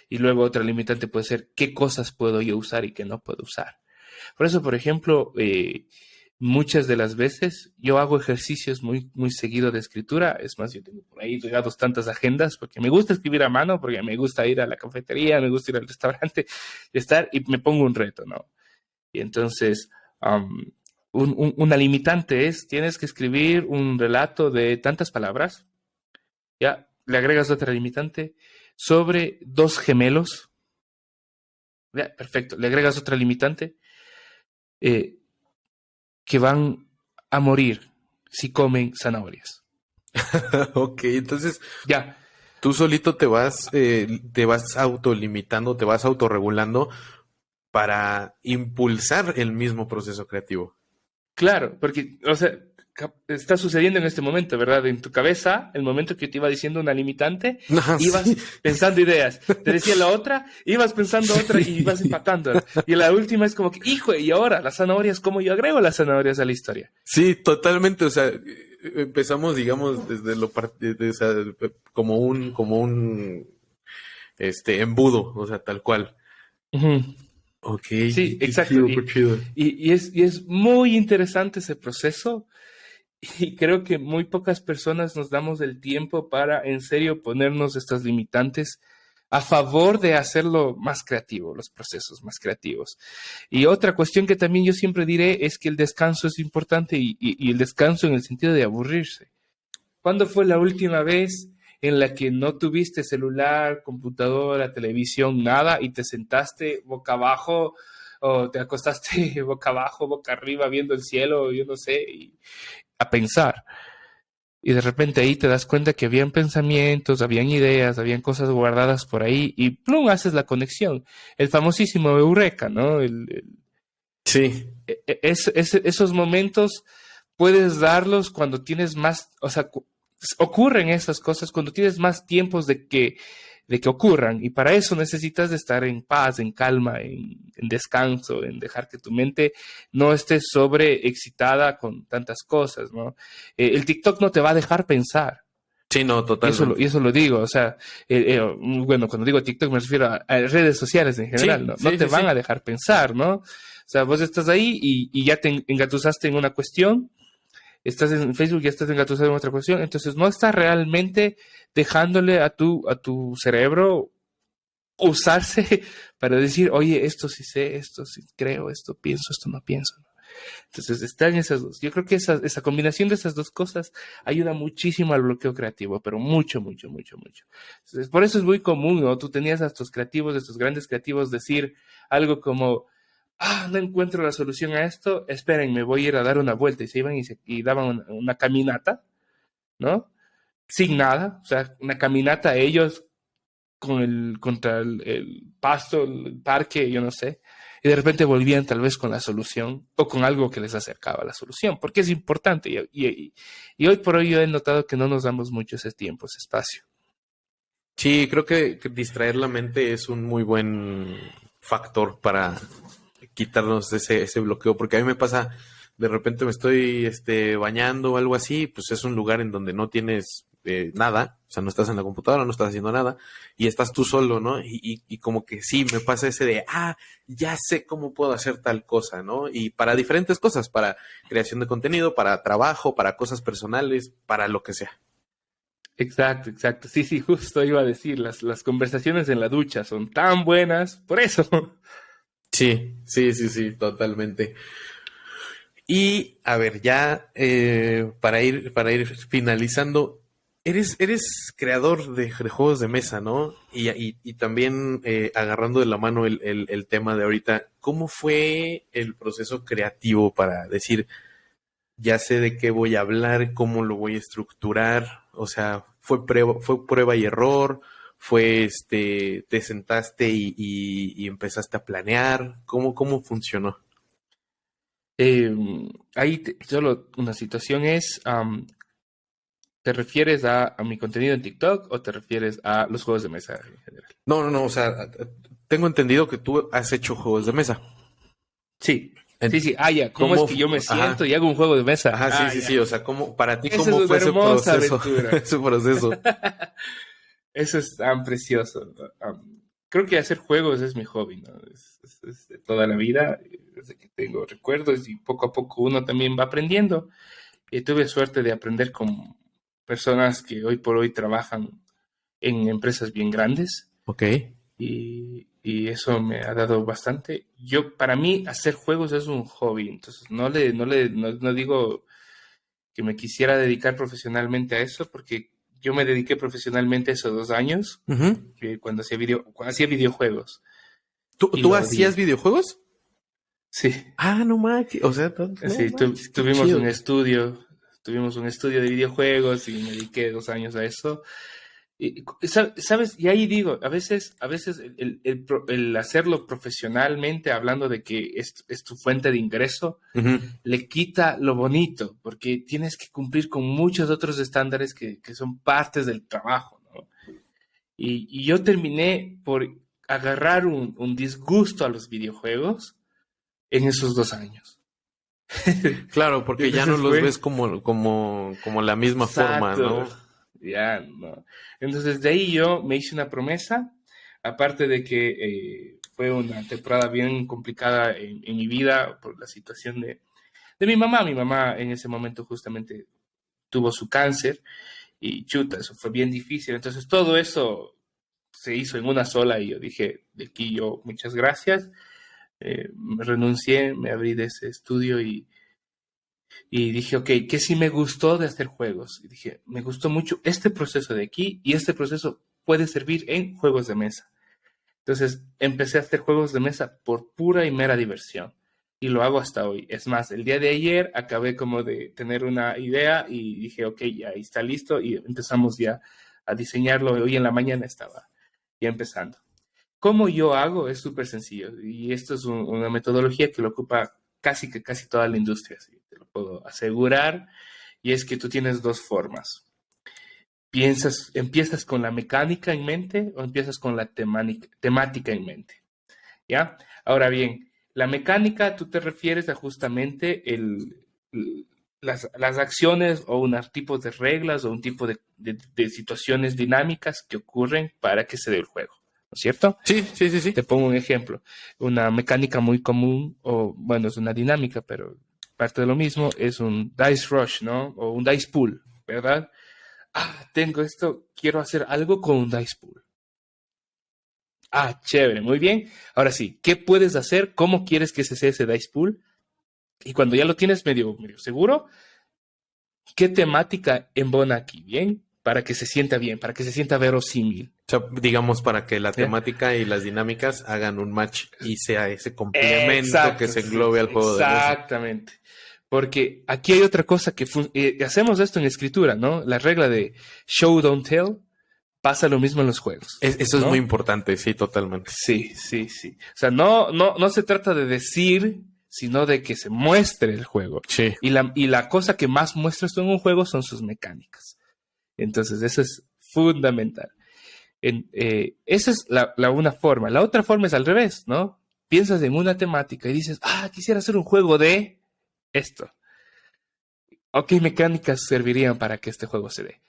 B: Y luego otra limitante puede ser qué cosas puedo yo usar y qué no puedo usar. Por eso, por ejemplo, muchas de las veces yo hago ejercicios muy, muy seguido de escritura. Es más, yo tengo por ahí regados tantas agendas porque me gusta escribir a mano, porque me gusta ir a la cafetería, me gusta ir al restaurante y me pongo un reto, ¿no? Y entonces, una limitante es, tienes que escribir un relato de tantas palabras, ya, le agregas otra limitante sobre dos gemelos, ya, perfecto, le agregas otra limitante que van a morir si comen zanahorias.
A: Ok, entonces
B: Ya,
A: tú solito te vas autolimitando, te vas autorregulando para impulsar el mismo proceso creativo.
B: claro, porque, o sea, está sucediendo en este momento, ¿verdad? En tu cabeza, el momento que te iba diciendo una limitante,
A: Ah,
B: ibas
A: sí.
B: pensando ideas. Te decía la otra, ibas pensando otra y ibas
A: Sí.
B: empatando. Y la última es como que, hijo, y ahora las zanahorias, ¿cómo yo agrego las zanahorias a la historia?
A: Sí, totalmente. O sea, empezamos, digamos, desde o sea, como un, embudo, o sea, tal cual.
B: Ujú.
A: Ok,
B: Sí,
A: qué
B: exacto.
A: chido, qué chido.
B: Y es muy interesante ese proceso. Y creo que muy pocas personas nos damos el tiempo para en serio ponernos estas limitantes a favor de hacerlo más creativo, los procesos más creativos. Y otra cuestión que también yo siempre diré es que el descanso es importante y el descanso en el sentido de aburrirse. ¿Cuándo fue la última vez en la que no tuviste celular, computadora, televisión, nada y te sentaste boca abajo o te acostaste boca abajo, boca arriba viendo el cielo, yo no sé, y a pensar? Y de repente ahí te das cuenta que habían pensamientos, habían ideas, habían cosas guardadas por ahí y plum, haces la conexión. El famosísimo Eureka, ¿no?
A: Sí,
B: Esos momentos puedes darlos cuando tienes más, o sea, ocurren esas cosas cuando tienes más tiempos de que ocurran. Y para eso necesitas de estar en paz, en calma, en descanso, en dejar que tu mente no esté sobreexcitada con tantas cosas, ¿no? El TikTok no te va a dejar pensar.
A: sí, no,
B: Y
A: totalmente.
B: eso lo digo, o sea, bueno, cuando digo TikTok me refiero a redes sociales en general,
A: Sí,
B: ¿no? No
A: sí,
B: te
A: sí,
B: van a
A: sí.
B: dejar pensar, ¿no? O sea, vos estás ahí y ya te engatusaste en una cuestión, estás en Facebook, ya estás engatusado en otra cuestión, entonces no estás realmente dejándole a tu cerebro usarse para decir, oye, esto sí sé, esto sí creo, esto pienso, esto no pienso, ¿no? Entonces están esas dos. Yo creo que esa combinación de esas dos cosas ayuda muchísimo al bloqueo creativo, pero mucho, mucho, mucho, mucho. Entonces, por eso es muy común, ¿no? Tú tenías a estos creativos, a estos grandes creativos decir algo como, no encuentro la solución a esto, esperen, me voy a ir a dar una vuelta. Y se iban y daban una caminata, ¿no? Sin nada, o sea, una caminata ellos contra el pasto, el parque, yo no sé, y de repente volvían tal vez con la solución o con algo que les acercaba a la solución, porque es importante y hoy por hoy yo he notado que no nos damos mucho ese tiempo, ese espacio.
A: Sí, creo que distraer la mente es un muy buen factor para quitarnos ese bloqueo, porque a mí me pasa, de repente me estoy bañando o algo así, pues es un lugar en donde no tienes nada, o sea, no estás en la computadora, no estás haciendo nada, y estás tú solo, ¿no? Y como que sí, me pasa ese de, ya sé cómo puedo hacer tal cosa, ¿no? Y para diferentes cosas, para creación de contenido, para trabajo, para cosas personales, para lo que sea.
B: Exacto, exacto. Sí, sí, justo iba a decir, las conversaciones en la ducha son tan buenas, por eso.
A: Sí, sí, sí, sí, totalmente. Y a ver, ya para ir finalizando, eres creador de juegos de mesa, ¿no? Y también agarrando de la mano el tema de ahorita, ¿cómo fue el proceso creativo para decir, ya sé de qué voy a hablar, cómo lo voy a estructurar? O sea, fue prueba y error, ¿Fue te sentaste y empezaste a planear? ¿Cómo funcionó?
B: Solo una situación es, ¿te refieres a mi contenido en TikTok o te refieres a los juegos de mesa en general?
A: No, o sea, tengo entendido que tú has hecho juegos de mesa.
B: Sí,
A: En-
B: sí. Ya, ¿cómo es
A: ¿Cómo?
B: que yo me siento
A: Ajá,
B: y hago un juego de mesa?
A: ajá, sí,
B: Ya.
A: sí, o sea, para ti,
B: Esa es
A: ¿cómo
B: una
A: fue ese
B: hermosa
A: proceso?
B: aventura.
A: Ese proceso.
B: Eso es tan precioso. Creo que hacer juegos es mi hobby, ¿no? Es de toda la vida, desde que tengo recuerdos y poco a poco uno también va aprendiendo. Y tuve suerte de aprender con personas que hoy por hoy trabajan en empresas bien grandes
A: Ok.
B: y eso me ha dado bastante. Para mí, hacer juegos es un hobby, entonces no digo que me quisiera dedicar profesionalmente a eso, porque yo me dediqué profesionalmente a esos 2 años,
A: Ujú.
B: que cuando hacía videojuegos. Y
A: ¿Tú
B: lo
A: hacías
B: odié.
A: videojuegos?
B: Sí,
A: Ah, no manches, o sea, no
B: sí,
A: manches, qué
B: tuvimos
A: chido.
B: un estudio, tuvimos un estudio de videojuegos y me dediqué 2 años a eso. ¿Sabes? Y ahí digo, a veces el hacerlo profesionalmente, hablando de que es tu fuente de ingreso,
A: Ujú.
B: le quita lo bonito, porque tienes que cumplir con muchos otros estándares que son partes del trabajo, ¿no? Y yo terminé por agarrar un disgusto a los videojuegos en esos 2 años.
A: Claro, porque ya no
B: Entonces
A: los
B: fue,
A: ves como la misma forma,
B: exacto,
A: ¿no?
B: ya no. Entonces de ahí yo me hice una promesa, aparte de que fue una temporada bien complicada en mi vida por la situación de mi mamá. Mi mamá en ese momento justamente tuvo su cáncer y chuta, eso fue bien difícil. Entonces todo eso se hizo en una sola y yo dije, de aquí yo, muchas gracias. Me renuncié, me abrí de ese estudio y dije, ok, ¿qué sí me gustó de hacer juegos? Y dije, me gustó mucho este proceso de aquí y este proceso puede servir en juegos de mesa. Entonces empecé a hacer juegos de mesa por pura y mera diversión. Y lo hago hasta hoy. Es más, el día de ayer acabé como de tener una idea y dije, ok, ya está listo y empezamos ya a diseñarlo. Hoy en la mañana estaba ya empezando. ¿Cómo yo hago? Es súper sencillo. Y esto es una metodología que lo ocupa casi toda la industria, sí, te lo puedo asegurar. Y es que tú tienes dos formas. Empiezas con la mecánica en mente o empiezas con la temática en mente. ¿Ya? Ahora bien, la mecánica tú te refieres a justamente las acciones o un tipo de reglas o un tipo de situaciones dinámicas que ocurren para que se dé el juego, ¿no es cierto?
A: Sí, sí, sí, sí.
B: Te pongo un ejemplo. Una mecánica muy común, o bueno, es una dinámica, pero parte de lo mismo, es un dice rush, ¿no? O un dice pool, ¿verdad? Tengo esto, quiero hacer algo con un dice pool. Chévere, muy bien. Ahora sí, ¿qué puedes hacer? ¿Cómo quieres que se sea ese dice pool? Y cuando ya lo tienes medio seguro, ¿qué temática embona aquí? ¿Bien? Para que se sienta bien, para que se sienta verosímil.
A: O sea, digamos, para que la
B: ¿Ya?
A: temática y las dinámicas hagan un match y sea ese complemento que
B: Exacto,
A: se
B: sí,
A: englobe al juego de mesa.
B: exactamente. Porque aquí hay otra cosa hacemos esto en escritura, ¿no? La regla de show, don't tell, pasa lo mismo en los juegos,
A: Eso es muy
B: ¿no?
A: importante, sí, totalmente.
B: Sí. O sea, no se trata de decir, sino de que se muestre el juego.
A: Sí.
B: Y la cosa que más muestras tú en un juego son sus mecánicas. Entonces, eso es fundamental. Esa es una forma. La otra forma es al revés, ¿no? Piensas en una temática y dices, quisiera hacer un juego de esto. ¿O qué mecánicas servirían para que este juego se dé?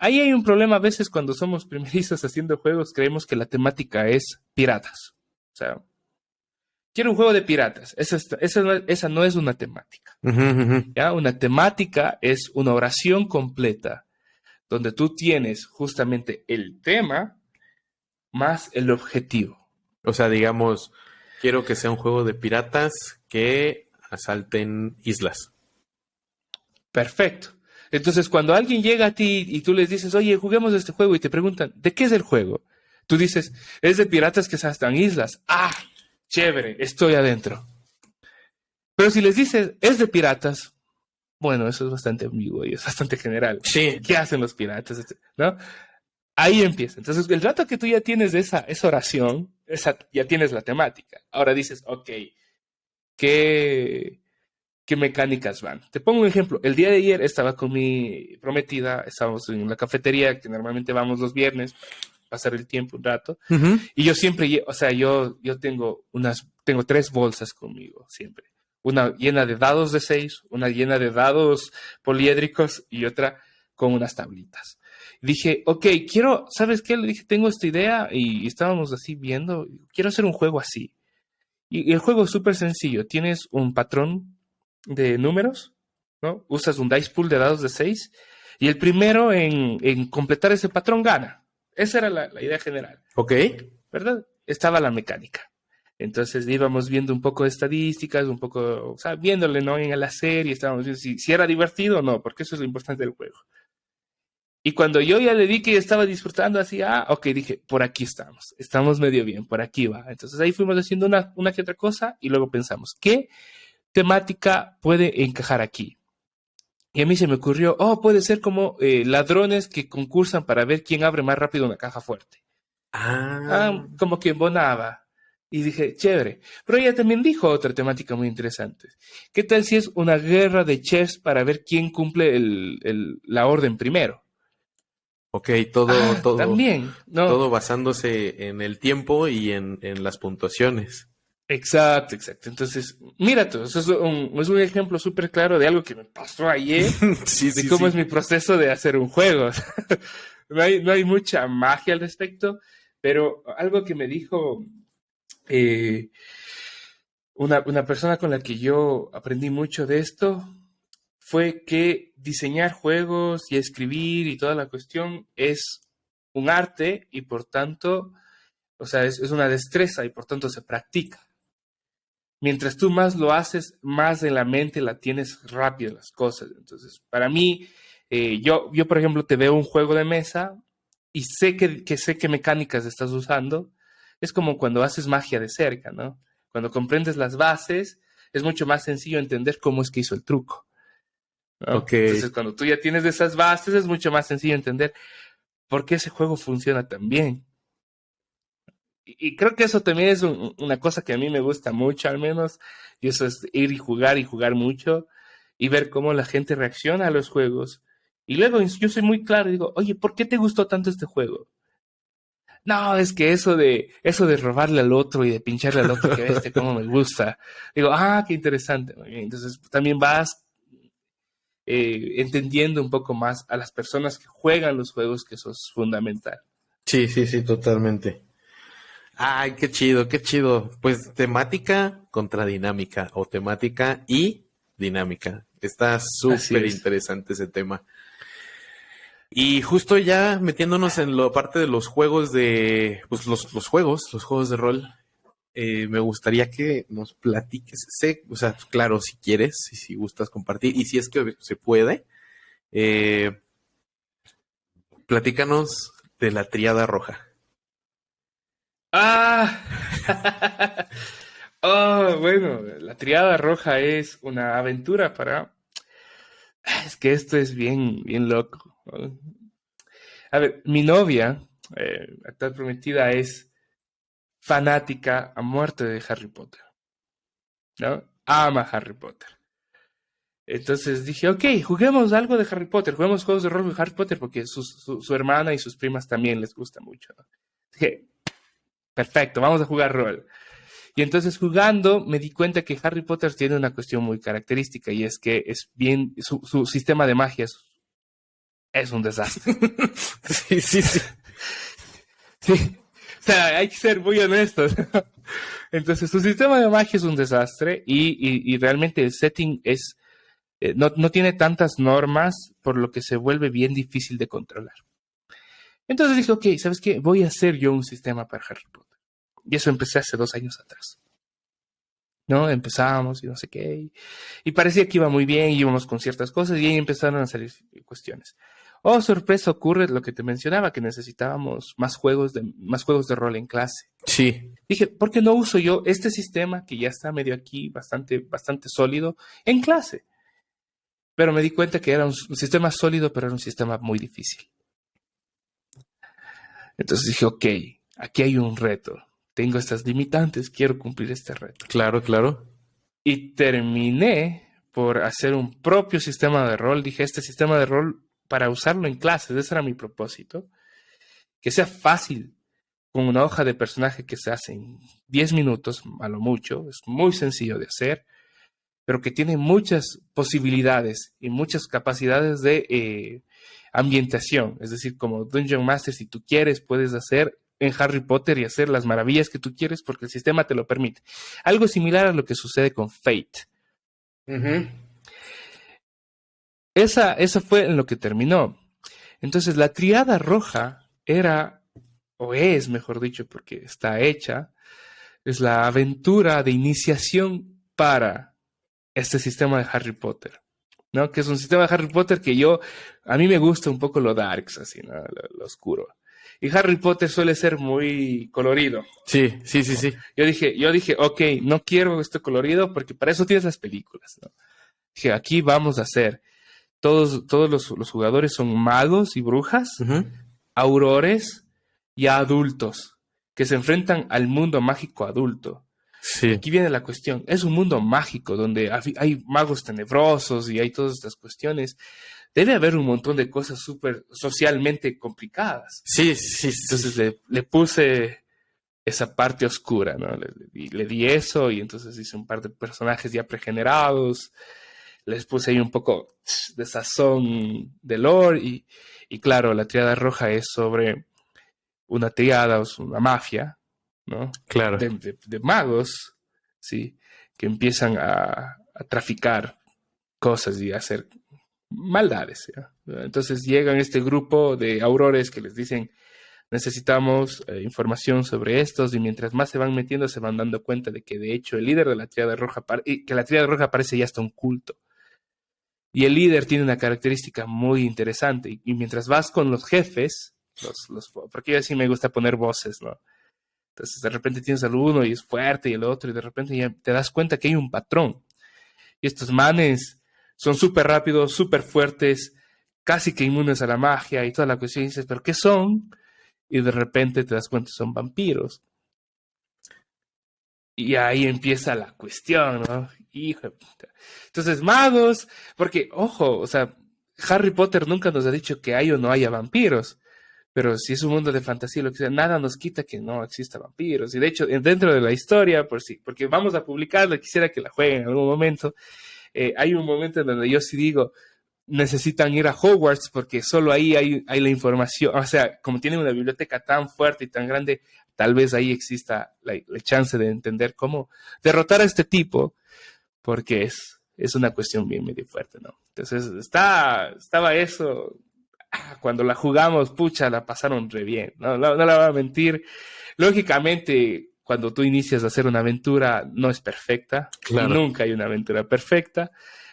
B: Ahí hay un problema a veces cuando somos primerizos haciendo juegos, creemos que la temática es piratas. O sea, quiero un juego de piratas. Esa no es una temática.
A: Ujú, ujú.
B: ¿Ya? Una temática es una oración completa donde tú tienes justamente el tema más el objetivo.
A: O sea, digamos, quiero que sea un juego de piratas que asalten islas.
B: Perfecto. Entonces, cuando alguien llega a ti y tú les dices, oye, juguemos este juego y te preguntan, ¿de qué es el juego? Tú dices, es de piratas que asaltan islas. Chévere, estoy adentro. Pero si les dices, es de piratas, bueno, eso es bastante ambiguo y es bastante general.
A: Sí.
B: ¿Qué hacen los piratas? ¿No? Ahí empieza. Entonces, el rato que tú ya tienes esa oración, ya tienes la temática. Ahora dices, ok, ¿qué mecánicas van? Te pongo un ejemplo. El día de ayer estaba con mi prometida, estábamos en la cafetería, que normalmente vamos los viernes para pasar el tiempo un rato. Y yo siempre, o sea, yo tengo tengo 3 bolsas conmigo, siempre. Una llena de dados de 6, una llena de dados poliédricos y otra con unas tablitas. Dije, ok, ¿sabes qué? Le dije, tengo esta idea y estábamos así viendo, quiero hacer un juego así. Y el juego es súper sencillo. Tienes un patrón de números, ¿no? Usas un dice pool de dados de 6 y el primero en completar ese patrón gana. Esa era la idea general.
A: Ok.
B: ¿Verdad? Estaba la mecánica. Entonces íbamos viendo un poco de estadísticas, un poco, o sea, viéndole, ¿no? En la serie, estábamos viendo si era divertido o no, porque eso es lo importante del juego. Y cuando yo ya le vi que estaba disfrutando así, ok, dije, por aquí estamos medio bien, por aquí va. Entonces ahí fuimos haciendo una que otra cosa y luego pensamos, ¿qué temática puede encajar aquí? Y a mí se me ocurrió, puede ser como ladrones que concursan para ver quién abre más rápido una caja fuerte. Como que embonaba. Y dije, chévere. Pero ella también dijo otra temática muy interesante. ¿Qué tal si es una guerra de chefs para ver quién cumple la orden primero?
A: Ok, todo,
B: también, ¿no?
A: todo basándose en el tiempo y en las puntuaciones.
B: Exacto. Entonces, mira tú, eso es un ejemplo súper claro de algo que me pasó ayer, de cómo es mi proceso de hacer un juego. No hay mucha magia al respecto, pero algo que me dijo una persona con la que yo aprendí mucho de esto fue que diseñar juegos y escribir y toda la cuestión es un arte y por tanto, o sea, es una destreza y por tanto se practica. Mientras tú más lo haces, más en la mente la tienes rápido las cosas. Entonces, para mí, yo, por ejemplo, te veo un juego de mesa y sé sé qué mecánicas estás usando. Es como cuando haces magia de cerca, ¿no? Cuando comprendes las bases, es mucho más sencillo entender cómo es que hizo el truco, ¿no?
A: Okay.
B: Entonces, cuando tú ya tienes esas bases, es mucho más sencillo entender por qué ese juego funciona tan bien. Y creo que eso también es una cosa que a mí me gusta mucho, al menos, y eso es ir y jugar mucho y ver cómo la gente reacciona a los juegos. Y luego yo soy muy claro y digo, oye, ¿por qué te gustó tanto este juego? No, es que eso de robarle al otro y de pincharle al otro, que cómo me gusta. Digo, qué interesante. Entonces también vas entendiendo un poco más a las personas que juegan los juegos, que eso es fundamental.
A: Sí, totalmente. Ay, qué chido, qué chido. Pues temática contra dinámica o temática y dinámica. Está súper interesante ese tema. Y justo ya metiéndonos en la parte de los juegos pues los juegos de rol, me gustaría que nos platiques, o sea, claro, si quieres, si gustas compartir, y si es que se puede, platícanos de la tríada roja.
B: Bueno, la Tríada Roja es una aventura Es que esto es bien, bien loco. A ver, mi novia, actual prometida, es fanática a muerte de Harry Potter, ¿no? Ama Harry Potter. Entonces dije, ok, juguemos algo de Harry Potter, juguemos juegos de rol de Harry Potter, porque su hermana y sus primas también les gusta mucho, ¿no? Dije, perfecto, vamos a jugar rol. Y entonces jugando me di cuenta que Harry Potter tiene una cuestión muy característica y es que es bien, su sistema de magia es un desastre.
A: Sí.
B: Sí. O sea, hay que ser muy honestos. Entonces su sistema de magia es un desastre y realmente el setting es, no tiene tantas normas por lo que se vuelve bien difícil de controlar. Entonces dije, ok, ¿sabes qué? Voy a hacer yo un sistema para Harry Potter. Y eso empecé hace 2 años atrás. ¿No? Empezábamos y no sé qué. Y parecía que iba muy bien, íbamos con ciertas cosas y ahí empezaron a salir cuestiones. Oh, sorpresa, ocurre lo que te mencionaba, que necesitábamos más juegos de rol en clase.
A: Sí.
B: Dije, ¿por qué no uso yo este sistema que ya está medio aquí, bastante sólido, en clase? Pero me di cuenta que era un sistema sólido, pero era un sistema muy difícil. Entonces dije, ok, aquí hay un reto. Tengo estas limitantes, quiero cumplir este reto.
A: Claro, claro.
B: Y terminé por hacer un propio sistema de rol. Dije, este sistema de rol para usarlo en clases, ese era mi propósito. Que sea fácil, con una hoja de personaje que se hace en 10 minutos, a lo mucho. Es muy sencillo de hacer, pero que tiene muchas posibilidades y muchas capacidades de ambientación. Es decir, como Dungeon Master, si tú quieres, puedes hacer en Harry Potter y hacer las maravillas que tú quieres porque el sistema te lo permite. Algo similar a lo que sucede con Fate.
A: Uh-huh.
B: Esa fue en lo que terminó. Entonces, la triada roja era, o es, mejor dicho, porque está hecha, es la aventura de iniciación para este sistema de Harry Potter, ¿no? Que es un sistema de Harry Potter que a mí me gusta un poco lo darks, así, ¿no? Lo oscuro. Y Harry Potter suele ser muy colorido.
A: Sí, sí, sí, sí.
B: Yo dije, ok, no quiero esto colorido porque para eso tienes las películas, ¿no? Dije, aquí vamos a hacer, todos los jugadores son magos y brujas,
A: Uh-huh.
B: aurores y adultos que se enfrentan al mundo mágico adulto.
A: Sí.
B: Aquí viene la cuestión. Es un mundo mágico donde hay magos tenebrosos y hay todas estas cuestiones. Debe haber un montón de cosas súper socialmente complicadas.
A: Sí, sí, sí.
B: Entonces le puse esa parte oscura, ¿no? Le di eso y entonces hice un par de personajes ya pregenerados. Les puse ahí un poco de sazón de lore y claro, la triada roja es sobre una triada, o una mafia, ¿no?
A: Claro.
B: De magos, ¿sí? Que empiezan a traficar cosas y a hacer maldades, ¿ya? Entonces llegan este grupo de aurores que les dicen, necesitamos información sobre estos, y mientras más se van metiendo se van dando cuenta de que de hecho el líder de la triada roja, que la triada roja parece ya hasta un culto. Y el líder tiene una característica muy interesante, y mientras vas con los jefes, porque yo sí me gusta poner voces, ¿no? Entonces de repente tienes al uno y es fuerte y el otro, y de repente ya te das cuenta que hay un patrón. Y estos manes son súper rápidos, súper fuertes, casi que inmunes a la magia y toda la cuestión. Y dices, ¿pero qué son? Y de repente te das cuenta que son vampiros. Y ahí empieza la cuestión, ¿no? Hijo de puta. Entonces, magos, porque, ojo, o sea, Harry Potter nunca nos ha dicho que hay o no haya vampiros. Pero si es un mundo de fantasía, lo que sea, nada nos quita que no exista vampiros. Y de hecho, dentro de la historia, porque vamos a publicarla, quisiera que la jueguen en algún momento. Hay un momento en donde yo sí digo, necesitan ir a Hogwarts porque solo ahí hay la información. O sea, como tienen una biblioteca tan fuerte y tan grande, tal vez ahí exista la chance de entender cómo derrotar a este tipo, porque es una cuestión bien medio fuerte, ¿no? Entonces, estaba eso. Cuando la jugamos, pucha, la pasaron re bien. No la voy a mentir. Lógicamente, cuando tú inicias a hacer una aventura, no es perfecta.
A: Claro.
B: Y nunca hay una aventura perfecta.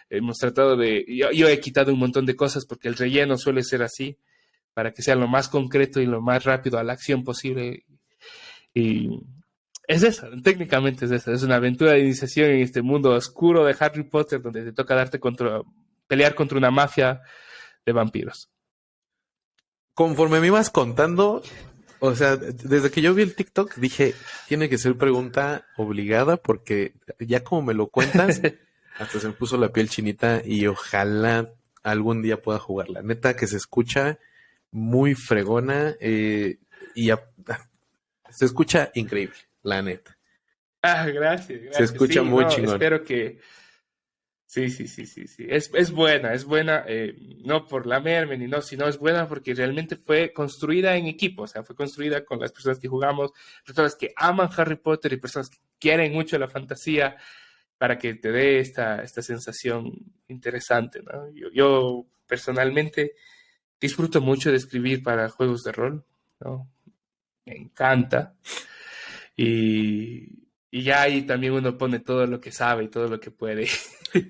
B: Hemos tratado yo he quitado un montón de cosas porque el relleno suele ser así, para que sea lo más concreto y lo más rápido a la acción posible. Y es eso, técnicamente es eso. Es una aventura de iniciación en este mundo oscuro de Harry Potter, donde te toca pelear contra una mafia de vampiros.
A: Conforme me ibas contando, o sea, desde que yo vi el TikTok dije, tiene que ser pregunta obligada porque ya como me lo cuentas, hasta se me puso la piel chinita y ojalá algún día pueda jugarla. Neta que se escucha muy fregona se escucha increíble, la neta.
B: Gracias.
A: Se escucha muy chingón.
B: Espero que... Sí. Es buena, no por lamerme ni no, sino es buena porque realmente fue construida en equipo, o sea, fue construida con las personas que jugamos, personas que aman Harry Potter y personas que quieren mucho la fantasía, para que te dé esta sensación interesante, ¿no? Yo personalmente disfruto mucho de escribir para juegos de rol, ¿no? Me encanta. Y ya ahí también uno pone todo lo que sabe y todo lo que puede.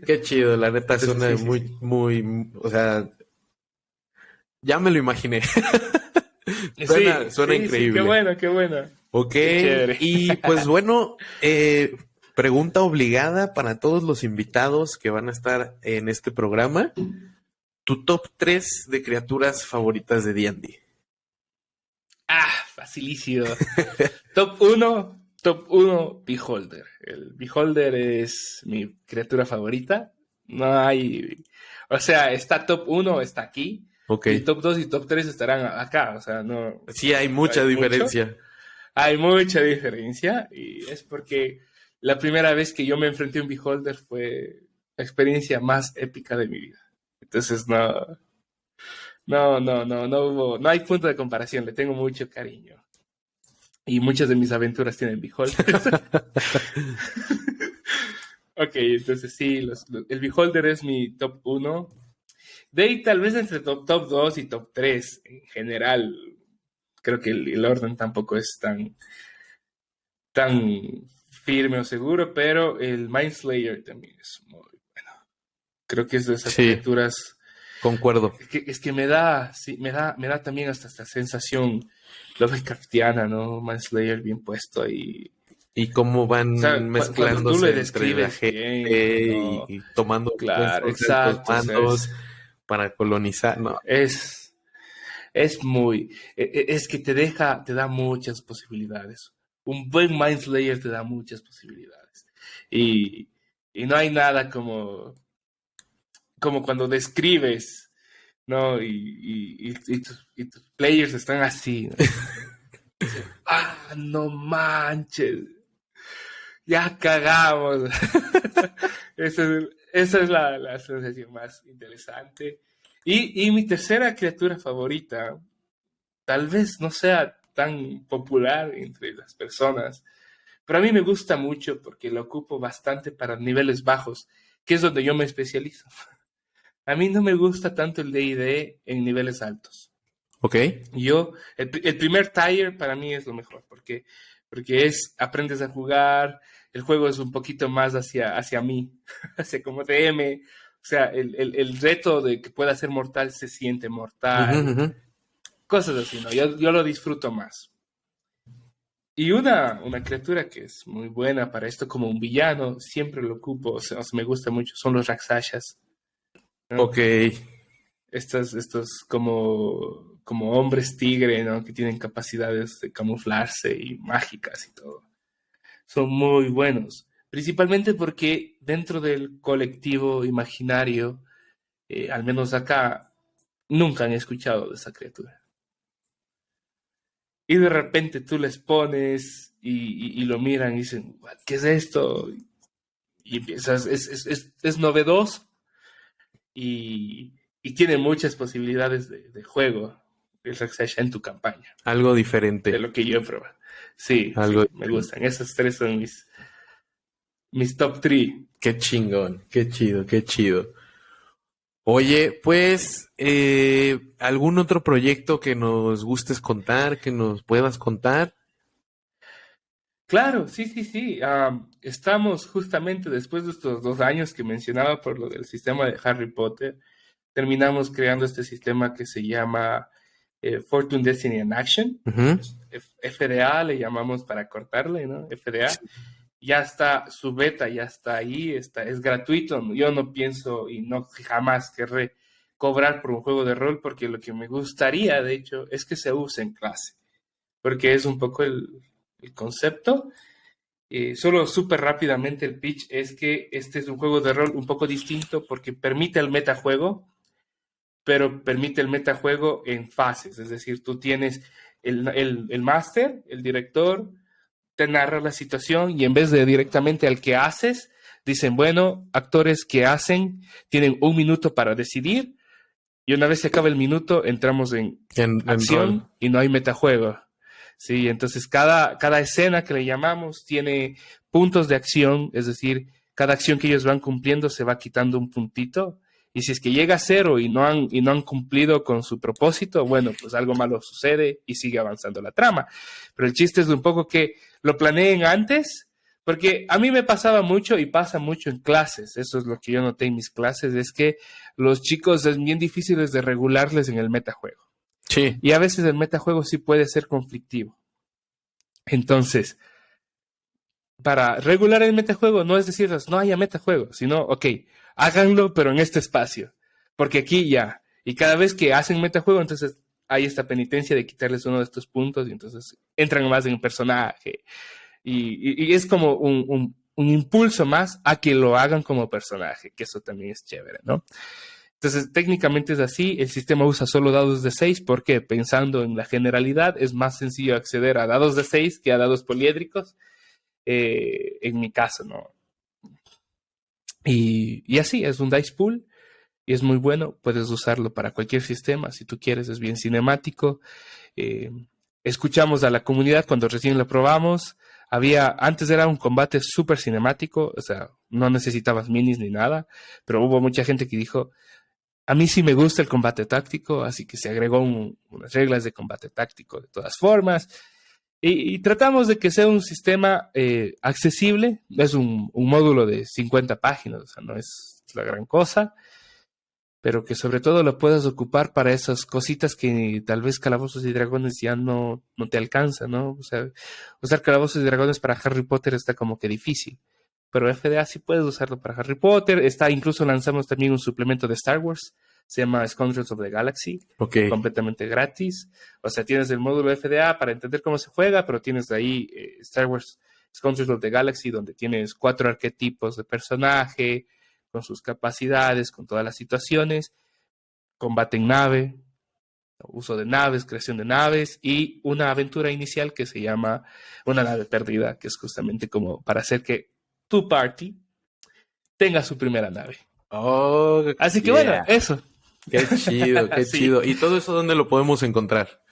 A: Qué chido, la neta suena muy, o sea, ya me lo imaginé. Suena increíble.
B: Qué bueno.
A: Ok, y pues bueno, pregunta obligada para todos los invitados que van a estar en este programa. Tu top 3 de criaturas favoritas de D&D.
B: Facilísimo. Top 1, Beholder. El Beholder es mi criatura favorita. No hay... O sea, está top 1, está aquí.
A: Ok.
B: Y top 2 y top 3 estarán acá. O sea, no...
A: Sí, hay mucha diferencia.
B: Hay mucha diferencia. Y es porque la primera vez que yo me enfrenté a un Beholder fue la experiencia más épica de mi vida. Entonces, no hay punto de comparación. Le tengo mucho cariño. Y muchas de mis aventuras tienen Beholders. Ok, entonces sí, el Beholder es mi top 1. De ahí tal vez entre top 2 y top 3 en general. Creo que el orden tampoco es tan firme o seguro, pero el Mindslayer también es muy bueno. Creo que es de esas criaturas.
A: Concuerdo.
B: Es que me da también hasta esta sensación Lovecraftiana, ¿no? Mindslayer bien puesto ahí.
A: Y cómo van mezclándose entre la gente bien, ¿no? y tomando mandos para colonizar, ¿no?
B: Es que te da muchas posibilidades. Un buen Mindslayer te da muchas posibilidades. Y no hay nada como cuando describes, ¿no? Y tus players están así, ¿no? No manches. Ya cagamos. Esa es la sensación más interesante. Y mi tercera criatura favorita, tal vez no sea tan popular entre las personas, pero a mí me gusta mucho porque lo ocupo bastante para niveles bajos, que es donde yo me especializo. A mí no me gusta tanto el D&D en niveles altos.
A: Ok.
B: El primer tier para mí es lo mejor, porque aprendes a jugar, el juego es un poquito más hacia mí, hacia como DM, o sea, el reto de que pueda ser mortal se siente mortal, cosas así, ¿no? Yo lo disfruto más. Y una criatura que es muy buena para esto como un villano, siempre lo ocupo, o sea, me gusta mucho, son los Rakshasas, ¿no?
A: Ok.
B: Estos como hombres tigre, ¿no? Que tienen capacidades de camuflarse y mágicas y todo. Son muy buenos, principalmente porque dentro del colectivo imaginario, al menos acá, nunca han escuchado de esa criatura. Y de repente tú les pones y lo miran y dicen, ¿qué es esto? Y empiezas, es novedoso y tiene muchas posibilidades de juego el Raksasha en tu campaña.
A: Algo diferente.
B: De lo que yo he probado. Sí, me gustan. Esos tres son mis top 3.
A: Qué chingón, qué chido, qué chido. Oye, pues, ¿algún otro proyecto que nos gustes contar, que nos puedas contar?
B: Claro, sí. Estamos justamente después de estos 2 años que mencionaba por lo del sistema de Harry Potter, terminamos creando este sistema que se llama Fortune, Destiny and Action. FDA le llamamos para cortarle, ¿no? FDA. Ya está, su beta ya está ahí, es gratuito. Yo no pienso y no jamás querré cobrar por un juego de rol porque lo que me gustaría, de hecho, es que se use en clase, porque es un poco el concepto. Solo súper rápidamente el pitch es que este es un juego de rol un poco distinto porque permite el metajuego, pero permite el metajuego en fases, es decir, tú tienes el máster, el director, te narra la situación y en vez de directamente al que haces, dicen, bueno, actores que hacen tienen 1 minuto para decidir y una vez se acaba el minuto entramos en acción y no hay metajuego. Sí, entonces cada escena que le llamamos tiene puntos de acción, es decir, cada acción que ellos van cumpliendo se va quitando un puntito. Y si es que llega a 0 y no han cumplido con su propósito, bueno, pues algo malo sucede y sigue avanzando la trama. Pero el chiste es un poco que lo planeen antes, porque a mí me pasaba mucho y pasa mucho en clases. Eso es lo que yo noté en mis clases, es que los chicos es bien difícil de regularles en el metajuego.
A: Sí.
B: Y a veces el metajuego sí puede ser conflictivo. Entonces, para regular el metajuego no es decirles no haya metajuego, sino, ok, háganlo, pero en este espacio. Porque aquí ya, y cada vez que hacen metajuego, entonces hay esta penitencia de quitarles uno de estos puntos y entonces entran más en el personaje. Y es como un impulso más a que lo hagan como personaje, que eso también es chévere, ¿no? Entonces, técnicamente es así, el sistema usa solo dados de 6 porque pensando en la generalidad es más sencillo acceder a dados de 6 que a dados poliédricos, en mi caso, ¿no? Y así, es un dice pool y es muy bueno, puedes usarlo para cualquier sistema, si tú quieres, es bien cinemático. Escuchamos a la comunidad cuando recién lo probamos. Antes era un combate súper cinemático, o sea, no necesitabas minis ni nada, pero hubo mucha gente que dijo, a mí sí me gusta el combate táctico, así que se agregó unas reglas de combate táctico de todas formas. Y tratamos de que sea un sistema accesible. Es un módulo de 50 páginas, o sea, no es la gran cosa, pero que sobre todo lo puedas ocupar para esas cositas que tal vez Calabozos y Dragones ya no te alcanza, ¿no? O sea, usar Calabozos y Dragones para Harry Potter está como que difícil. Pero FDA sí puedes usarlo para Harry Potter. Incluso lanzamos también un suplemento de Star Wars. Se llama Scoundrels of the Galaxy.
A: Ok.
B: Completamente gratis. O sea, tienes el módulo FDA para entender cómo se juega, pero tienes de ahí Star Wars Scoundrels of the Galaxy, donde tienes 4 arquetipos de personaje, con sus capacidades, con todas las situaciones. Combate en nave, uso de naves, creación de naves y una aventura inicial que se llama Una nave perdida, que es justamente como para hacer que tu party tenga su primera nave.
A: Oh,
B: Así que bueno, eso.
A: Qué chido, qué
B: Sí.
A: chido. ¿Y todo eso dónde lo podemos encontrar?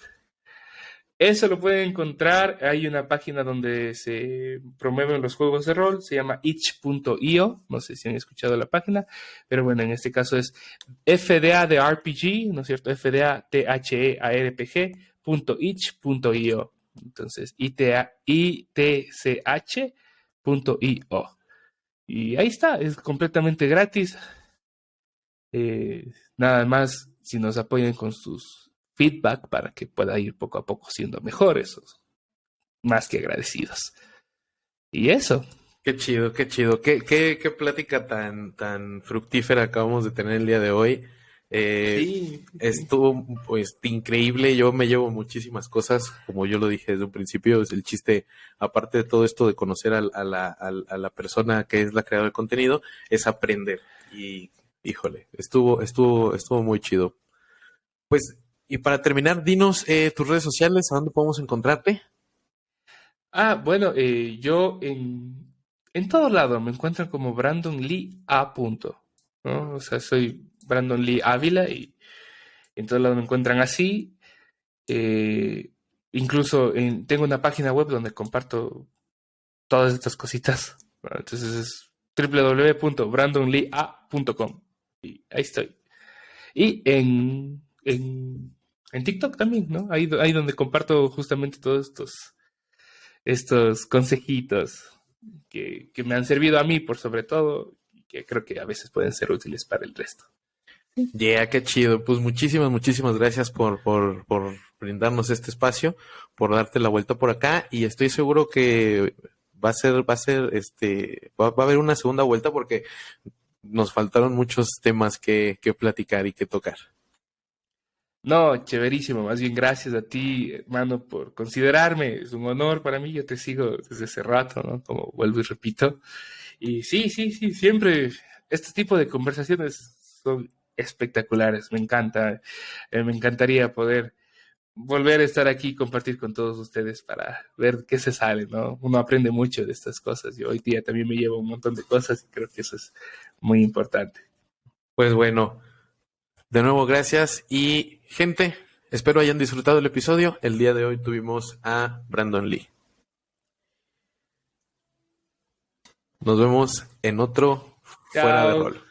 B: Eso lo pueden encontrar. Hay una página donde se promueven los juegos de rol. Se llama itch.io. No sé si han escuchado la página. Pero bueno, en este caso es FDA de RPG, ¿no es cierto? FDA THEARPG.itch.io. Entonces, itch.io. Y ahí está. Es completamente gratis. Nada más si nos apoyan con sus feedback para que pueda ir poco a poco siendo mejores, más que agradecidos. Y eso.
A: Qué chido, qué chido. Qué plática tan fructífera acabamos de tener el día de hoy.
B: Sí.
A: Estuvo pues increíble. Yo me llevo muchísimas cosas, como yo lo dije desde un principio. Es el chiste, aparte de todo esto de conocer a la persona que es la creadora de contenido, es aprender. Y híjole, estuvo muy chido. Pues, y para terminar, dinos tus redes sociales, ¿a dónde podemos encontrarte?
B: Bueno, yo en todo lado me encuentran como Brandon Lee A. Punto, ¿no? O sea, soy Brandon Lee Ávila y en todo lado me encuentran así. Incluso tengo una página web donde comparto todas estas cositas. ¿No? Entonces es www.brandonleea.com y ahí estoy. Y en TikTok también, ¿no? Ahí donde comparto justamente todos estos consejitos que me han servido a mí por sobre todo y que creo que a veces pueden ser útiles para el resto.
A: Yeah, qué chido. Pues muchísimas gracias por brindarnos este espacio, por darte la vuelta por acá y estoy seguro que va a haber una segunda vuelta porque nos faltaron muchos temas que platicar y que tocar.
B: No, chéverísimo. Más bien gracias a ti, hermano, por considerarme. Es un honor para mí. Yo te sigo desde hace rato, ¿no? Como vuelvo y repito. Y sí, siempre este tipo de conversaciones son espectaculares. Me encanta. Me encantaría poder volver a estar aquí y compartir con todos ustedes para ver qué se sale, ¿no? Uno aprende mucho de estas cosas. Yo hoy día también me llevo un montón de cosas y creo que eso es muy importante.
A: Pues bueno, de nuevo gracias y gente, espero hayan disfrutado el episodio. El día de hoy tuvimos a Brandon Lee. Nos vemos en otro Fuera de
B: Chao.
A: Rol.